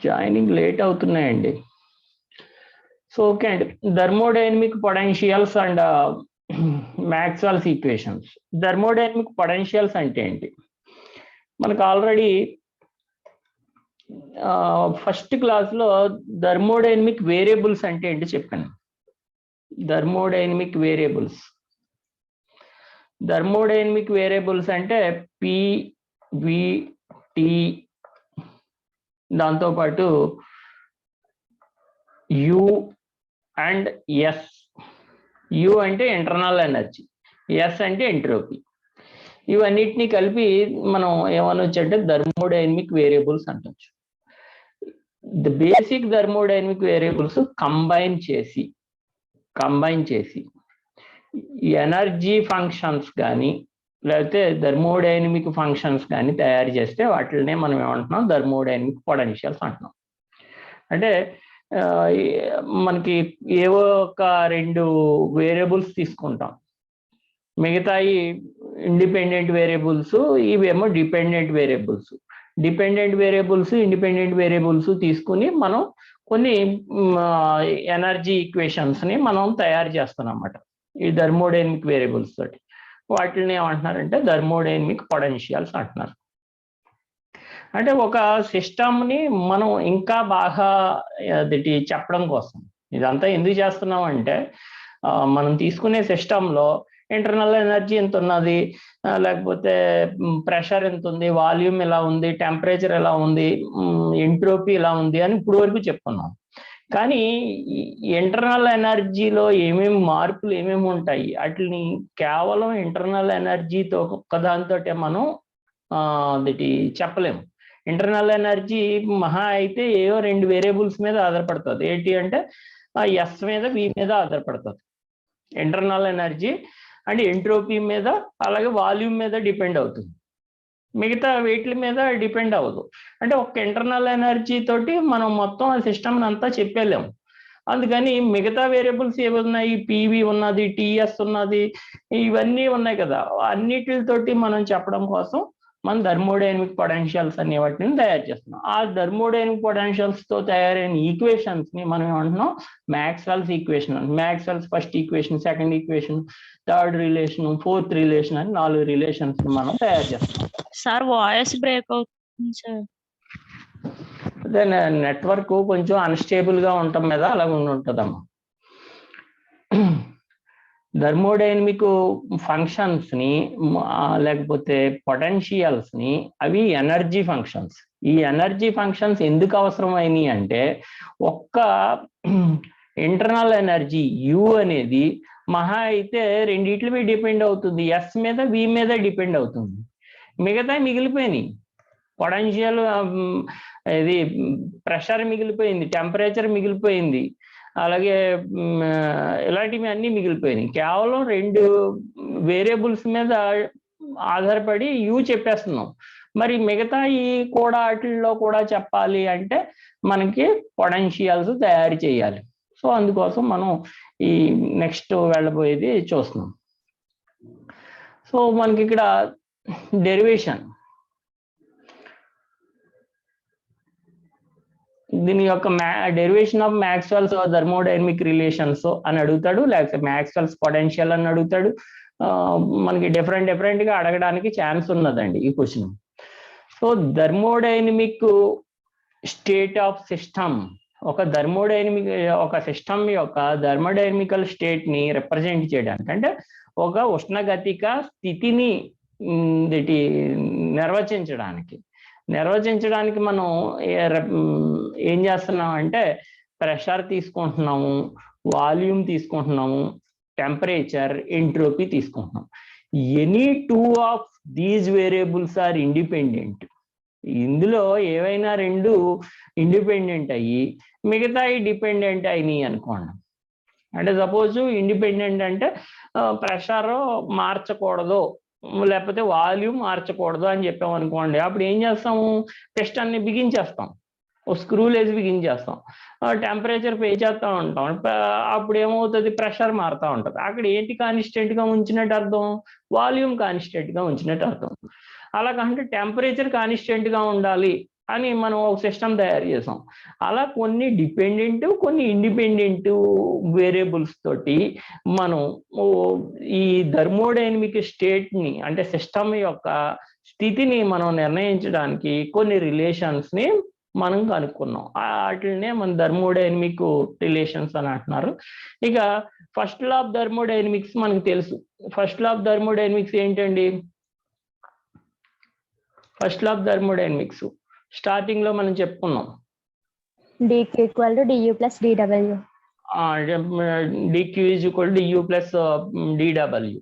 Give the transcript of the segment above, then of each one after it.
Joining late అవుతున్నాయండి. So okay అండి, thermodynamic potentials and Maxwell's equations. Thermodynamic potentials అంటే ఏంటి? మనకు ఆల్రెడీ ఫస్ట్ క్లాస్లో థర్మోడైనమిక్ వేరియబుల్స్ అంటే ఏంటి చెప్పాను. థర్మోడైనమిక్ వేరియబుల్స్ అంటే పి, వి, టి, దాంతోపాటు యు అండ్ ఎస్. యు అంటే ఇంటర్నల్ ఎనర్జీ, ఎస్ అంటే ఎంట్రోపీ. ఇవన్నిటిని కలిపి మనం ఏమనొచ్చు అంటే థర్మోడైనమిక్ వేరియబుల్స్ అంటొచ్చు. The basic thermodynamic variables combine చేసి ఎనర్జీ ఫంక్షన్స్ కానీ లేకపోతే థర్మోడైనమిక్ ఫంక్షన్స్ కానీ తయారు చేస్తే వాటినే మనం ఏమంటున్నాం, థర్మోడైనమిక్ పొటెన్షియల్స్ అంటున్నాం. అంటే మనకి ఏవో ఒక 2 వేరియబుల్స్ తీసుకుంటాం, మిగతాయి ఇండిపెండెంట్ వేరియబుల్స్, ఇవేమో డిపెండెంట్ వేరియబుల్స్. ఇండిపెండెంట్ వేరియబుల్స్ తీసుకుని మనం కొన్ని ఎనర్జీ ఈక్వేషన్స్ని మనం తయారు చేస్తాం అన్నమాట ఈ థర్మోడైనమిక్ వేరియబుల్స్ తోటి. వాటిని ఏమంటున్నారంటే థర్మోడైనమిక్ పొటెన్షియల్స్ అంటున్నారు. అంటే ఒక సిస్టమ్ని మనం ఇంకా బాగా చెప్పడం కోసం ఇదంతా ఎందుకు చేస్తున్నాం అంటే, మనం తీసుకునే సిస్టంలో ఇంటర్నల్ ఎనర్జీ ఎంత ఉన్నది, లేకపోతే ప్రెషర్ ఎంత ఉంది, వాల్యూమ్ ఎలా ఉంది, టెంపరేచర్ ఎలా ఉంది, ఎంట్రోపీ ఎలా ఉంది అని ఇప్పుడు వరకు చెప్పుకున్నాం. కానీ ఇంటర్నల్ ఎనర్జీలో ఏమేమి మార్పులు ఏమేమి ఉంటాయి, వాటిని కేవలం ఇంటర్నల్ ఎనర్జీతో ఒక్కదాంతో మనం చెప్పలేము. ఇంటర్నల్ ఎనర్జీ మహా అయితే ఏవో 2 వేరియబుల్స్ మీద ఆధారపడుతుంది. ఏంటి అంటే ఎస్ మీద, వి మీద ఆధారపడుతుంది ఇంటర్నల్ ఎనర్జీ. అండ్ ఎంట్రోపీ మీద, అలాగే వాల్యూమ్ మీద డిపెండ్ అవుతుంది. మిగతా వీటి మీద డిపెండ్ అవ్వదు. అంటే ఒక ఇంటర్నల్ ఎనర్జీ తోటి మనం మొత్తం ఆ సిస్టమ్ అంతా చెప్పలేము. అందుకని మిగతా వేరియబుల్స్ ఏవి ఉన్నాయి, పివి ఉన్నది, టిఎస్ ఉన్నది, ఇవన్నీ ఉన్నాయి కదా, అన్నిటితోటి మనం చెప్పడం కోసం మనం థర్మోడైనమిక్ పొటెన్షియల్స్ అనే వాటిని తయారు చేస్తున్నాం. ఆ థర్మోడైనమిక్ పొటెన్షియల్స్ తో తయారైన ఈక్వేషన్స్ ని మనం ఏమంటున్నాం, Maxwell's equation. Maxwell's first equation, second equation, third relation, fourth relation అని 4 రిలేషన్స్ మనం తయారు చేస్తాం. సార్ వాయిస్ బ్రేక్ అవుతుంది సార్. అదే నెట్వర్క్ కొంచెం అన్స్టేబుల్ గా ఉండటం మీద అలా ఉంటుందమ్మా. థర్మోడైనమిక్ ఫంక్షన్స్ ని లేకపోతే పొటెన్షియల్స్ ని, అవి ఎనర్జీ ఫంక్షన్స్. ఈ ఎనర్జీ ఫంక్షన్స్ ఎందుకు అవసరమైనవి అంటే, ఒక్క ఇంటర్నల్ ఎనర్జీ యు అనేది మహా అయితే 2 మీద డిపెండ్ అవుతుంది, ఎస్ మీద, వి మీద డిపెండ్ అవుతుంది. మిగతా మిగిలిపోయినాయి. పొటెన్షియల్ ఇది ప్రెషర్ మిగిలిపోయింది, టెంపరేచర్ మిగిలిపోయింది, అలాగే ఇలాంటివి అన్నీ మిగిలిపోయినాయి. కేవలం 2 వేరియబుల్స్ మీద ఆధారపడి యూ చెప్పేస్తున్నాం. మరి మిగతా ఈ కూడా వాటిల్లో కూడా చెప్పాలి అంటే మనకి పొటెన్షియల్స్ తయారు చేయాలి. సో అందుకోసం మనం ఈ నెక్స్ట్ వెళ్ళబోయేది చూస్తున్నాం. సో మనకి ఇక్కడ డెరివేషన్, దీని యొక్క derivation of Maxwell's thermodynamic relations అని అడుగుతాడు, లేకపోతే మ్యాక్స్వెల్స్ పొటెన్షియల్ అని అడుగుతాడు. మనకి డిఫరెంట్ గా అడగడానికి ఛాన్స్ ఉన్నదండి ఈ question. So thermodynamic state of system, ఒక సిస్టమ్ యొక్క థర్మోడైనమికల్ స్టేట్ ని రిప్రజెంట్ చేయడానికి, అంటే ఒక ఉష్ణగతిక స్థితిని నిర్వచించడానికి మనం ఏం చేస్తున్నాం అంటే ప్రెషర్ తీసుకుంటున్నాము, వాల్యూమ్ తీసుకుంటున్నాము, టెంపరేచర్, ఎంట్రోపీ తీసుకుంటున్నాం. Any 2 of these variables are independent. ఇందులో ఏవైనా 2 ఇండిపెండెంట్ అయ్యి మిగతాయి డిపెండెంట్ అయినాయి అనుకోండి. అంటే సపోజ్ ఇండిపెండెంట్ అంటే ప్రెషర్ మార్చకూడదు లేకపోతే వాల్యూమ్ మార్చకూడదు అని చెప్పాం అనుకోండి, అప్పుడు ఏం చేస్తాము, పిస్టన్ని బిగించేస్తాం, స్క్రూలు వేసి బిగించేస్తాం, టెంపరేచర్ పే చేస్తూ ఉంటాం. అప్పుడు ఏమవుతుంది, ప్రెషర్ మారుతూ ఉంటుంది. అక్కడ ఏంటి కాన్స్టెంట్గా ఉంచినట్టు అర్థం, వాల్యూమ్ కాన్స్టెంట్గా ఉంచినట్టు అర్థం. అలా కాకుంటే టెంపరేచర్ కాన్స్టెంట్గా ఉండాలి అని మనం ఒక సిస్టమ్ తయారు చేసాం. అలా కొన్ని డిపెండెంట్ కొన్ని ఇండిపెండెంట్ వేరియబుల్స్ తోటి మనం ఈ థర్మోడైనమిక్ స్టేట్ని అంటే సిస్టమ్ యొక్క స్థితిని మనం నిర్ణయించడానికి కొన్ని రిలేషన్స్ని మనం కనుక్కున్నాం. వాటినే మన థర్మోడైనమిక్ రిలేషన్స్ అని అంటున్నారు. ఇక ఫస్ట్ లా ఆఫ్ థర్మోడైనమిక్స్ మనకు తెలుసు. ఫస్ట్ లా ఆఫ్ థర్మోడైనమిక్స్ ఏంటండి? First law of thermodynamics starting లో మనం చెప్పుకున్నాం, dq equal to du plus dw. dq is equal to u plus dw.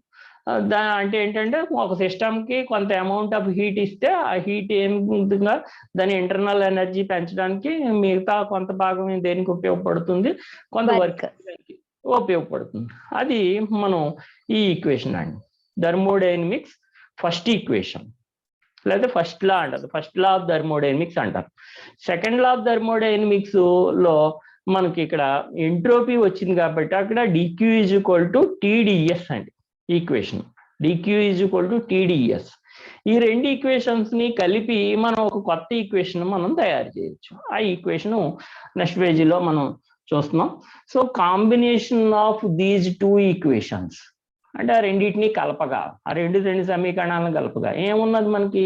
అంటే ఏంటంటే ఒక సిస్టమ్ కి కొంత అమౌంట్ ఆఫ్ హీట్ ఇస్తే ఆ హీట్ ఏమిగా దాని ఇంటర్నల్ ఎనర్జీ పెంచడానికి మిగతా కొంత భాగం దేనికి ఉపయోగపడుతుంది, కొంత వర్క్ ఉపయోగపడుతుంది. అది మనం ఈ ఈక్వేషన్ అండి, థర్మోడైనమిక్స్ ఫస్ట్ ఈక్వేషన్ లేదా ఫస్ట్ లా అంటారు. ఫస్ట్ లా ఆఫ్ థర్మోడైనమిక్స్ అంటారు. సెకండ్ లా ఆఫ్ థర్మోడైనమిక్స్ లో మనకి ఇక్కడ ఎంట్రోపీ వచ్చింది కాబట్టి అక్కడ dQ is equal to TdS అండి equation. DQ is equal to TdS. ఈ రెండు ఈక్వేషన్స్ ని కలిపి మనం ఒక కొత్త ఈక్వేషన్ మనం తయారు చేయొచ్చు. ఆ ఈక్వేషన్ నెక్స్ట్ పేజీలో మనం చూస్తున్నాం. So combination of these two equations అంటే ఆ రెండింటిని కలపగా, ఆ రెండు సమీకరణాలను కలపగా ఏమున్నది మనకి,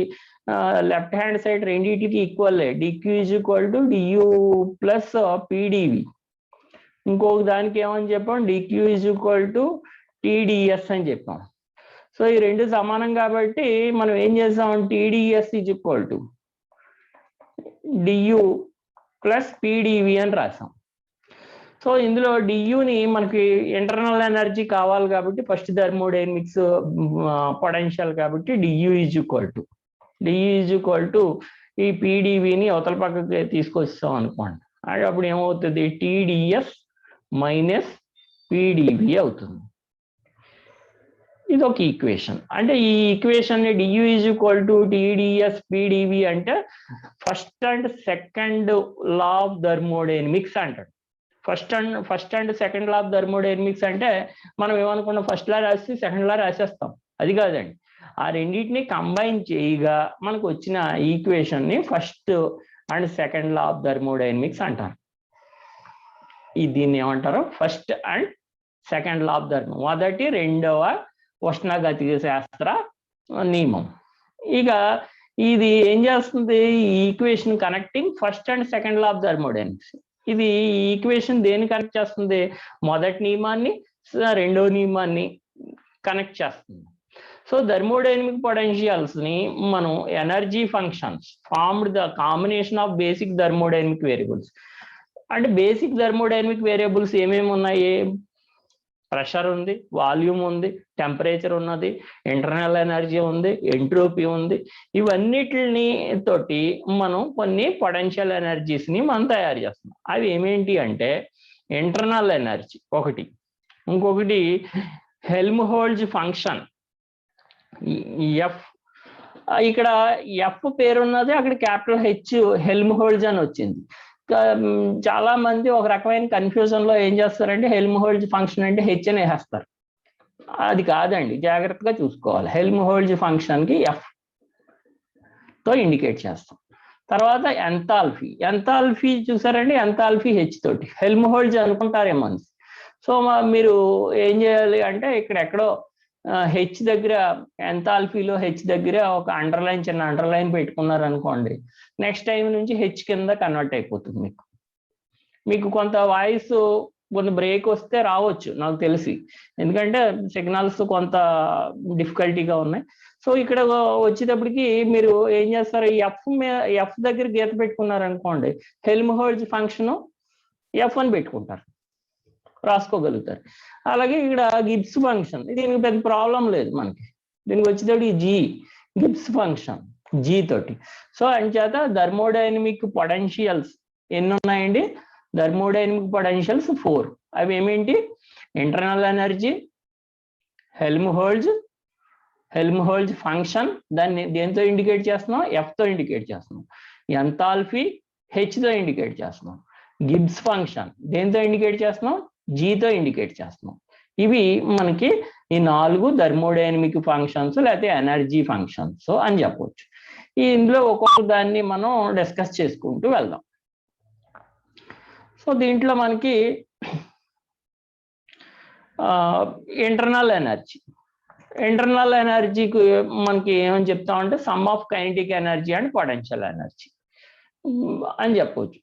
లెఫ్ట్ హ్యాండ్ సైడ్ రెండింటికి equal dQ is equal to Diu plus PdV. ఇంకొక దానికి ఏమని చెప్పాం, dQ is equal to TdS అని చెప్పాం. సో ఈ రెండు సమానం కాబట్టి మనం ఏం చేస్తాం, TdS is equal to Diu plus PdV అని రాసాం. సో ఇందులో డియూని మనకి ఇంటర్నల్ ఎనర్జీ కావాలి కాబట్టి ఫస్ట్ థర్మోడైనమిక్స్ పొటెన్షియల్ కాబట్టి డియూ ఈజ్ ఈక్వల్ టు ఈ పీడివిని అవతల పక్కకి తీసుకొస్తాం అనుకోండి. అప్పుడు ఏమవుతుంది, టీడీఎస్ మైనస్ పీడివి అవుతుంది. ఇది ఒక ఈక్వేషన్. అంటే ఈ equation dU is equal to TDS PdV అంటే first and second law of thermodynamics అంటాడు. First and second law of thermodynamics అంటే మనం ఏమనుకున్నాం, ఫస్ట్ లా రాసి సెకండ్ లా రాసేస్తాం, అది కాదండి. ఆ రెండింటిని కంబైన్ చేయగా మనకు వచ్చిన ఈక్వేషన్ ని first and second law of thermodynamics అంటారు. దీన్ని ఏమంటారు, first and second law of మొదటి రెండవ ఉష్ణగతిక శాస్త్ర నియమం. ఇక ఇది ఏం చేస్తుంది, ఈ equation connecting first and second law of thermodynamics. ఇది ఈ ఈక్వేషన్ దేన్ని కనెక్ట్ చేస్తుంది, మొదటి నియమాన్ని రెండవ నియమాన్ని కనెక్ట్ చేస్తుంది. సో థర్మోడైనమిక్ పొటెన్షియల్స్ ని మనం energy functions formed the combination of basic thermodynamic variables. అంటే బేసిక్ థర్మోడైనమిక్ వేరియబుల్స్ ఏమేమి ఉన్నాయి, ప్రెషర్ ఉంది, వాల్యూమ్ ఉంది, టెంపరేచర్ ఉన్నది, ఇంటర్నల్ ఎనర్జీ ఉంది, ఎంట్రోపీ ఉంది. ఇవన్నిటిని తోటి మనం కొన్ని పొటెన్షియల్ ఎనర్జీస్ ని మనం తయారు చేస్తున్నాం. అవి ఏమేంటి అంటే ఇంటర్నల్ ఎనర్జీ ఒకటి, ఇంకొకటి హెల్మ్హోల్ట్జ్ ఫంక్షన్ ఎఫ్. ఇక్కడ ఎఫ్ పేరున్నది, అక్కడ క్యాపిటల్ హెచ్ హెల్మ్హోల్ట్జ్ అని వచ్చింది. చాలా మంది ఒక రకమైన కన్ఫ్యూజన్ లో ఏం చేస్తారంటే హెల్మ్హోల్ట్జ్ ఫంక్షన్ అంటే హెచ్ అని వేస్తారు. అది కాదండి, జాగ్రత్తగా చూసుకోవాలి. హెల్మ్హోల్ట్జ్ ఫంక్షన్ కి ఎఫ్ తో ఇండికేట్ చేస్తాం. తర్వాత ఎంథాల్పీ చూసారండి, ఎంథాల్పీ హెచ్ తోటి, హెల్మ్హోల్ట్జ్ అనుకుంటారేమో. సో మీరు ఏం చేయాలి అంటే ఇక్కడ ఎక్కడో హెచ్ దగ్గర, ఎంథాల్పీలో హెచ్ దగ్గర ఒక చిన్న అండర్లైన్ పెట్టుకున్నారు అనుకోండి, నెక్స్ట్ టైం నుంచి హెచ్ కింద కన్వర్ట్ అయిపోతుంది. మీకు కొంత వాయిస్ కొంత బ్రేక్ వస్తే రావచ్చు నాకు తెలిసి, ఎందుకంటే సిగ్నల్స్ కొంత డిఫికల్టీగా ఉన్నాయి. సో ఇక్కడ వచ్చేటప్పటికి మీరు ఏం చేస్తారు, ఎఫ్ దగ్గర గీత పెట్టుకున్నారు అనుకోండి, హెల్మ్హోల్ట్జ్ ఫంక్షన్ ఎఫ్ అని పెట్టుకుంటారు, రాసుకోగలుగుతారు. అలాగే ఇక్కడ గిబ్స్ ఫంక్షన్, దీనికి పెద్ద ప్రాబ్లం లేదు మనకి. దీనికి వచ్చేటప్పుడు గిబ్స్ ఫంక్షన్ జీ తోటి. సో అంచేత థర్మోడైనమిక్ పొటెన్షియల్స్ ఎన్ని ఉన్నాయండి, థర్మోడైనమిక్ పొటెన్షియల్స్ 4. అవి ఏమేంటి, ఇంటర్నల్ ఎనర్జీ, హెల్మ్హోల్ట్జ్ ఫంక్షన్, దాన్ని దేంతో ఇండికేట్ చేస్తున్నాం, ఎఫ్ తో ఇండికేట్ చేస్తున్నాం. ఎంథాల్పీ హెచ్ తో ఇండికేట్ చేస్తున్నాం. గిబ్స్ ఫంక్షన్ దేంతో ఇండికేట్ చేస్తున్నాం, జీతో ఇండికేట్ చేస్తున్నాం. ఇవి మనకి ఈ 4 థర్మోడైనమిక్ ఫంక్షన్స్ లేకపోతే ఎనర్జీ ఫంక్షన్స్ అని చెప్పవచ్చు. ఇందులో ఒక్కొక్క దాన్ని మనం డిస్కస్ చేసుకుంటూ వెళ్దాం. సో దీంట్లో మనకి ఇంటర్నల్ ఎనర్జీకి మనకి ఏమని చెప్తామంటే sum of kinetic energy and potential energy అని చెప్పవచ్చు.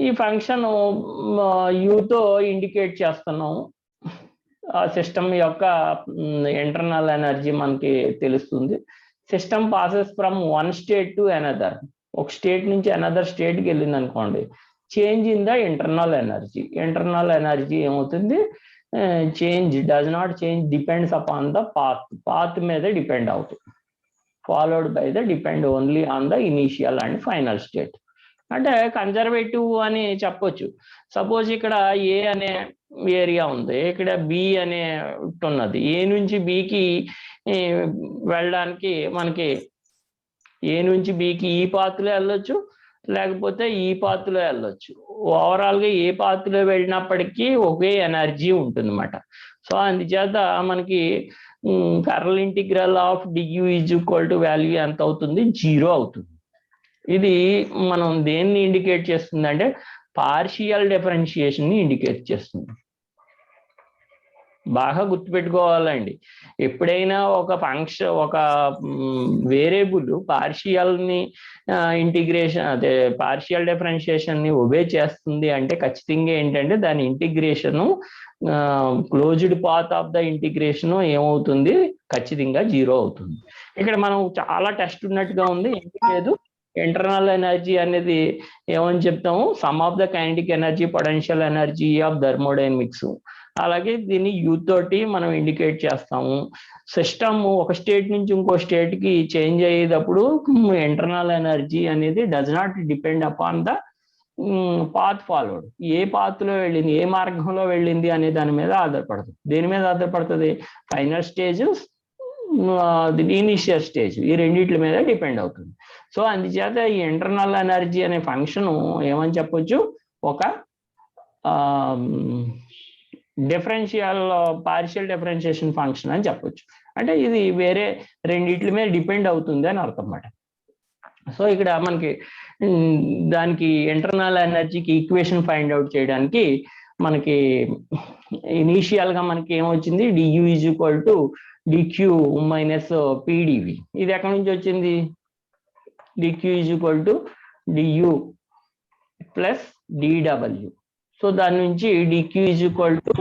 ఈ ఫంక్షన్ యూతో ఇండికేట్ చేస్తున్నాము. సిస్టమ్ యొక్క ఇంటర్నల్ ఎనర్జీ మనకి తెలుస్తుంది. System passes from one state to another. ఒక స్టేట్ నుంచి అనదర్ స్టేట్కి వెళ్ళింది అనుకోండి, change in the internal energy ఏమవుతుంది, change does not change, depends upon the path మీద డిపెండ్ అవుతుంది. Followed by the depend only on the initial and final state. అంటే conservative అని చెప్పొచ్చు. సపోజ్ ఇక్కడ ఏ అనే ఏరియా ఉంది, ఇక్కడ బి అనే ఉన్నది. ఏ నుంచి బికి వెళ్ళడానికి మనకి ఏ నుంచి బికి ఈ పాత్లో వెళ్ళొచ్చు, లేకపోతే ఈ పాత్లో వెళ్ళొచ్చు. ఓవరాల్గా ఏ పాత్లో వెళ్ళినప్పటికీ ఒకే ఎనర్జీ ఉంటుంది అన్నమాట. సో అందుచేత మనకి curl integral of DU is equal to value ఎంత అవుతుంది, 0 అవుతుంది. ఇది మనం దేన్ని ఇండికేట్ చేస్తుంది అంటే పార్షియల్ డిఫరెన్షియేషన్ ని ఇండికేట్ చేస్తుంది. బాగా గుర్తుపెట్టుకోవాలండి. ఎప్పుడైనా ఒక ఫంక్షన్, ఒక వేరియబుల్ పార్షియల్ ని ఇంటిగ్రేషన్, అదే పార్షియల్ డిఫరెన్షియేషన్ ని ఒబే చేస్తుంది అంటే ఖచ్చితంగా ఏంటంటే దాని integration closed path of the integration ఏమవుతుంది, ఖచ్చితంగా 0 అవుతుంది. ఇక్కడ మనం చాలా టెస్ట్ ఉన్నట్టుగా ఉంది, ఏం లేదు. ఇంటర్నల్ ఎనర్జీ అనేది ఏమని చెప్తాము, some of the kinetic energy potential energy of thermodynamics. అలాగే దీన్ని యూ తోటి మనం ఇండికేట్ చేస్తాము. సిస్టమ్ ఒక స్టేట్ నుంచి ఇంకో స్టేట్ కి చేంజ్ అయ్యేటప్పుడు ఇంటర్నల్ ఎనర్జీ అనేది does not depend upon the path followed. ఏ పాత్లో వెళ్ళింది, ఏ మార్గంలో వెళ్ళింది అనే దాని మీద ఆధారపడుతుంది. దేని మీద ఆధారపడుతుంది, ఫైనల్ స్టేజ్, ఇనిషియల్ స్టేజ్, ఈ రెండిట్ల మీద డిపెండ్ అవుతుంది. సో అందుచేత ఈ ఇంటర్నల్ ఎనర్జీ అనే ఫంక్షన్ ఏమని చెప్పొచ్చు, ఒక పార్షియల్ డిఫరెన్షియేషన్ ఫంక్షన్ అని చెప్పొచ్చు. అంటే ఇది వేరే రెండిట్ల మీద డిపెండ్ అవుతుంది అని అర్థం అన్నమాట. సో ఇక్కడ మనకి దానికి ఇంటర్నల్ ఎనర్జీకి ఈక్వేషన్ ఫైండ్ అవుట్ చేయడానికి మనకి ఇనీషియల్ గా మనకి ఏమొచ్చింది, dU is equal to dQ minus PdV. ఇది ఎక్కడి నుంచి వచ్చింది, dQ is equal to DU plus డిడబ్ల్యూ. సో దాని నుంచి dQ is equal to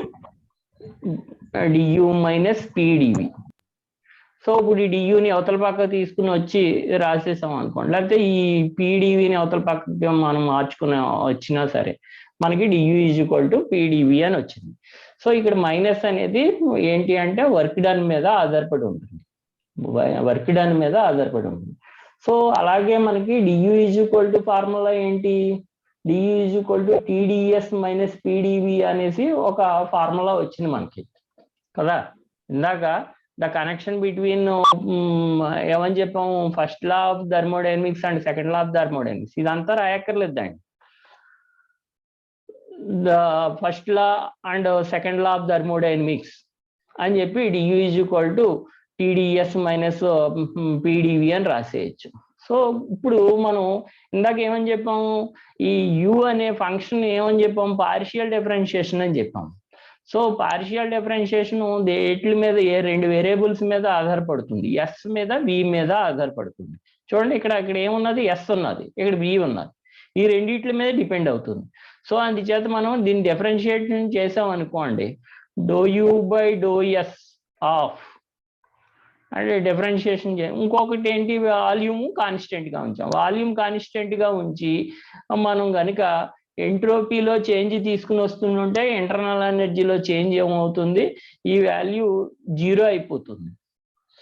dU minus PdV. So ఇప్పుడు ఈ డియుని అవతల పక్క తీసుకుని వచ్చి రాసేసాం అనుకోండి, లేకపోతే ఈ పీడివిని అవతల పక్కకి మనం మార్చుకుని వచ్చినా సరే మనకి DU is equal to PdV అని వచ్చింది. సో ఇక్కడ మైనస్ అనేది ఏంటి అంటే వర్క్ డన్ మీద ఆధారపడి ఉంటుంది, సో అలాగే మనకి DU is equal to formula ఏంటి, dU is equal to TDS minus PdV అనేసి ఒక ఫార్ములా వచ్చింది మనకి కదా. ఇందాక ద కనెక్షన్ బిట్వీన్ ఏమని చెప్పాము, first law of thermodynamics and second law of thermodynamics, ఇదంతా రాయక్కర్లేదండి. The first law and second law of thermodynamics అని చెప్పి dU is equal to TDS minus PdV అని రాసేయచ్చు. సో ఇప్పుడు మనం ఇందాక ఏమని చెప్పాము, ఈ యు అనే ఫంక్షన్ ఏమని చెప్పాము, పార్షియల్ డిఫరెన్షియేషన్ అని చెప్పాము. సో పార్షియల్ డిఫరెన్షియేషన్ దేట్ల మీద, ఏ రెండు వేరియబుల్స్ మీద ఆధారపడుతుంది, ఎస్ మీద వి మీద ఆధారపడుతుంది. చూడండి ఇక్కడ ఏమున్నది, ఎస్ ఉన్నది, ఇక్కడ వి ఉన్నది, ఈ రెండిట్ల మీద డిపెండ్ అవుతుంది. సో అందుచేత మనం దీన్ని డిఫరెన్షియేషన్ చేసాం అనుకోండి, do U by do S of అంటే డిఫరెన్షియేషన్ ఇంకొకటి ఏంటి, వాల్యూమ్ కాన్స్టెంట్ గా ఉంచాం. వాల్యూమ్ కాన్స్టెంట్ గా ఉంచి మనం కనుక ఎంట్రోపీలో చేంజ్ తీసుకుని వస్తుంటే ఇంటర్నల్ ఎనర్జీలో చేంజ్ ఏమవుతుంది, ఈ వాల్యూ 0 అయిపోతుంది.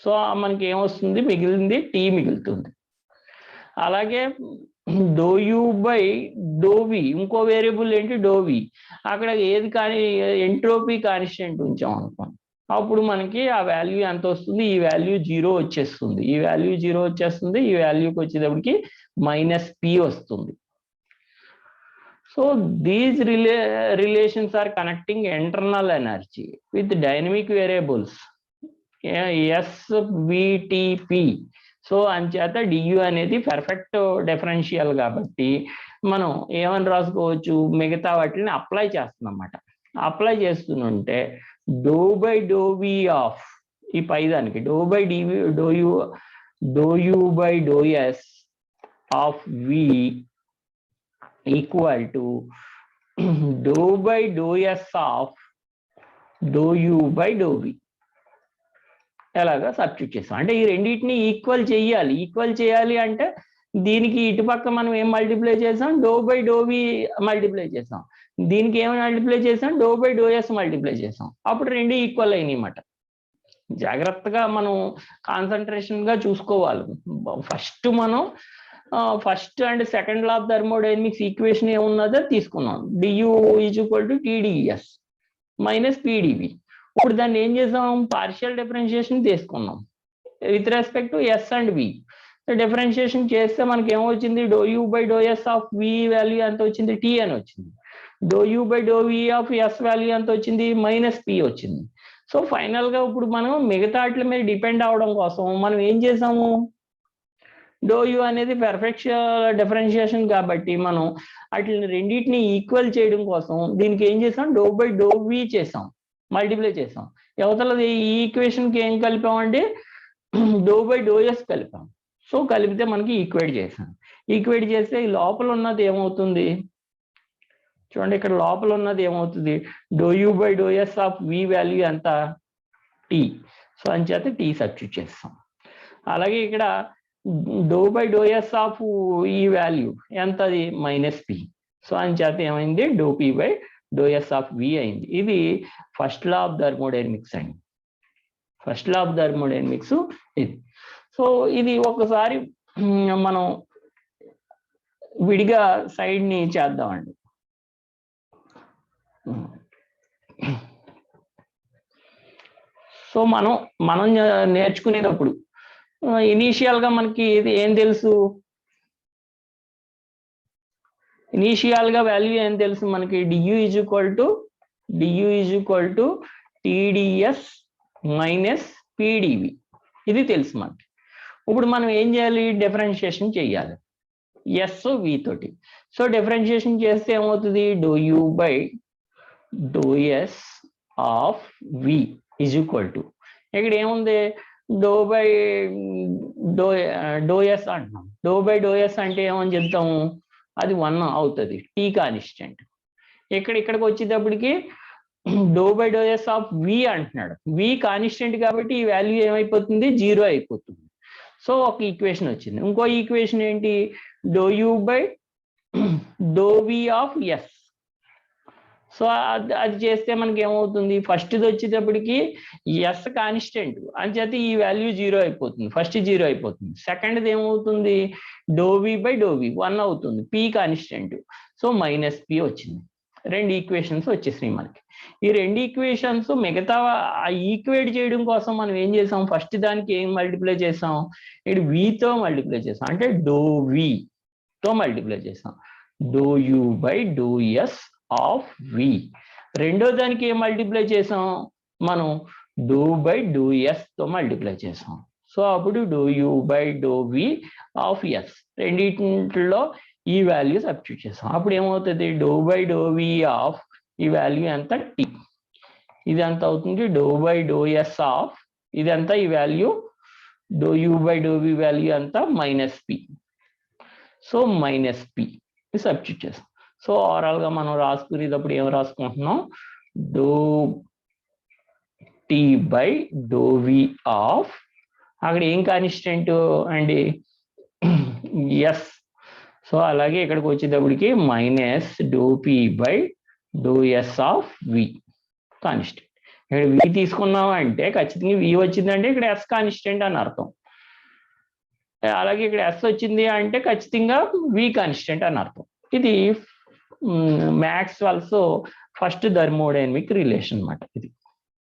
సో మనకి ఏమొస్తుంది, మిగిలింది టీ మిగులుతుంది. అలాగే డో యూ బై డో వి, ఇంకో వేరియబుల్ ఏంటి డో వి, అక్కడ ఏది కానీ ఎంట్రోపీ కాన్స్టెంట్ ఉంచాం అనుకోండి, అప్పుడు మనకి ఆ వాల్యూ ఎంత వస్తుంది, ఈ వాల్యూ 0 వచ్చేస్తుంది, ఈ వాల్యూకి వచ్చేటప్పటికి -p వస్తుంది. So these relations are connecting internal energy with dynamic variables S, V, T, P. So అంచేత డియు అనేది పర్ఫెక్ట్ డిఫరెన్షియల్ కాబట్టి మనం ఏమని రాసుకోవచ్చు, మిగతా వాటిని అప్లై చేస్తున్నాం అన్నమాట. అప్లై చేస్తుంటే doh by do V of ఈ పైదానికి doh by dV doh U by do S of V equal to do by do S of doh U by do V. ఎలాగా సబ్స్టిట్యూట్ చేస్తాం అంటే ఈ రెండింటిని ఈక్వల్ చేయాలి. ఈక్వల్ చేయాలి అంటే దీనికి ఇటుపక్క మనం ఏం మల్టిప్లై చేసాం, do by do V multiply చేసాం. దీనికి ఏం మల్టిప్లై చేసాం, do by do S multiply చేసాం. అప్పుడు రెండు ఈక్వల్ అయినాయి అన్నమాట. జాగ్రత్తగా మనం కాన్సన్ట్రేషన్ గా చూసుకోవాలి. ఫస్ట్ మనం first and second law of thermodynamics equation ఏమున్నదో తీసుకున్నాం, dU is equal to TDS minus PdV. ఇప్పుడు దాన్ని ఏం చేసాం, పార్షియల్ డిఫరెన్షియేషన్ తీసుకున్నాం with respect to S and V. Differentiation చేస్తే మనకి ఏమొచ్చింది, doh U by do S of V value ఎంత వచ్చింది, టీ అని వచ్చింది. Doh U by do V of S value ఎంత వచ్చింది, మైనస్ పి వచ్చింది. సో ఫైనల్ గా ఇప్పుడు మనం మిగతా వాటి మీద డిపెండ్ అవడం కోసం మనం ఏం చేసాము, డో యూ అనేది పర్ఫెక్ట్ డిఫరెన్షియేషన్ కాబట్టి మనం వాటిని రెండింటిని ఈక్వల్ చేయడం కోసం దీనికి ఏం చేసాం, డో బై డో వి చేసాం, మల్టిప్లై చేసాం. యువతలది ఈ ఈక్వేషన్కి ఏం కలిపామంటే డో బై డో ఎస్ కలిపాం. సో కలిపితే మనకి ఈక్వేట్ చేసాం. ఈక్వేట్ చేస్తే ఈ లోపల ఉన్నది ఏమవుతుంది చూడండి, ఇక్కడ లోపల ఉన్నది ఏమవుతుంది, do U by do S of V value ఎంత, టీ. సో అంచేత టీ సబ్స్టిట్యూట్ చేస్తాం. అలాగే ఇక్కడ doh by do S of ఈ వాల్యూ ఎంత, అది మైనస్ పి. సో అంచేత ఏమైంది, doh P by do S of V అయింది. ఇది ఫస్ట్ లా ఆఫ్ థర్మోడైనమిక్స్ అండి. ఫస్ట్ లా ఆఫ్ థర్మోడైనమిక్స్ ఇది. సో ఇది ఒకసారి మనం విడిగా సైడ్ ని చేద్దామండి. సో మనం నేర్చుకునేటప్పుడు ఇనీషియల్ గా మనకి ఇది ఏం తెలుసు, ఇనీషియల్ గా వాల్యూ ఏం తెలుసు మనకి, DU is equal to TDS minus PdV, ఇది తెలుసు మనకి. ఇప్పుడు మనం ఏం చేయాలి, డిఫరెన్షియేషన్ చేయాలి ఎస్ వి తోటి. సో డిఫరెన్షియేషన్ చేస్తే ఏమవుతుంది, do U by do S of V is equal to, ఇక్కడ ఏముంది, డో బై డో ఎస్ అంటున్నాం. డో బై డో ఎస్ అంటే ఏమని చెప్తాము, అది 1 అవుతుంది, టీ కాన్స్టెంట్. ఇక్కడికి వచ్చేటప్పటికి doh by do S of V అంటున్నాడు, వి కాన్స్టెంట్ కాబట్టి ఈ వాల్యూ ఏమైపోతుంది, 0 అయిపోతుంది. సో ఒక ఈక్వేషన్ వచ్చింది. ఇంకో ఈక్వేషన్ ఏంటి, do U by do V of S. So అది చేస్తే మనకి ఏమవుతుంది, ఫస్ట్ది వచ్చేటప్పటికి ఎస్ కాన్స్టెంట్ అంచేత ఈ వాల్యూ 0 అయిపోతుంది, ఫస్ట్ 0 అయిపోతుంది. సెకండ్ది ఏమవుతుంది, డో వి బై డో వి 1 అవుతుంది, P constant. So minus P వచ్చింది. రెండు ఈక్వేషన్స్ వచ్చేసినాయి మనకి. ఈ రెండు ఈక్వేషన్స్ మిగతా ఈక్వేట్ చేయడం కోసం మనం ఏం చేసాం, ఫస్ట్ దానికి ఏం మల్టిప్లై చేసాం, ఇక్కడ వితో మల్టిప్లై చేసాం, అంటే డో వి తో మల్టిప్లై చేసాం, do U by do S of V. రెండో దానికి ఏం మల్టిప్లై చేసాం మనం, డో బై డో ఎస్ తో మల్టిప్లై చేసాం. సో అప్పుడు do U by do V of S రెండింటిలో ఈ వాల్యూ సబ్స్టిట్యూట్ చేసాం. అప్పుడు ఏమవుతుంది, do by do V of ఈ వాల్యూ ఎంత, టీ. ఇది ఎంత అవుతుంది, do by do S of ఇదంతా ఈ value, do U by do V value ఎంత, minus P. So minus P substitute చేస్తాం. సో ఓవరాల్ గా మనం రాసుకునేటప్పుడు ఏం రాసుకుంటున్నాం, do T by do V of, అక్కడ ఏం కాన్స్టెంట్ అండి, ఎస్. సో అలాగే ఇక్కడికి వచ్చేటప్పటికి minus do P by do S of V constant. ఇక్కడ వి తీసుకున్నాం అంటే ఖచ్చితంగా వి వచ్చిందంటే ఇక్కడ ఎస్ కాన్స్టెంట్ అని అర్థం. అలాగే ఇక్కడ ఎస్ వచ్చింది అంటే ఖచ్చితంగా వి కాన్స్టెంట్ అని అర్థం. ఇది మ్యాక్స్వెల్స్ ఫస్ట్ థర్మోడైనమిక్ రిలేషన్ అన్నమాట. ఇది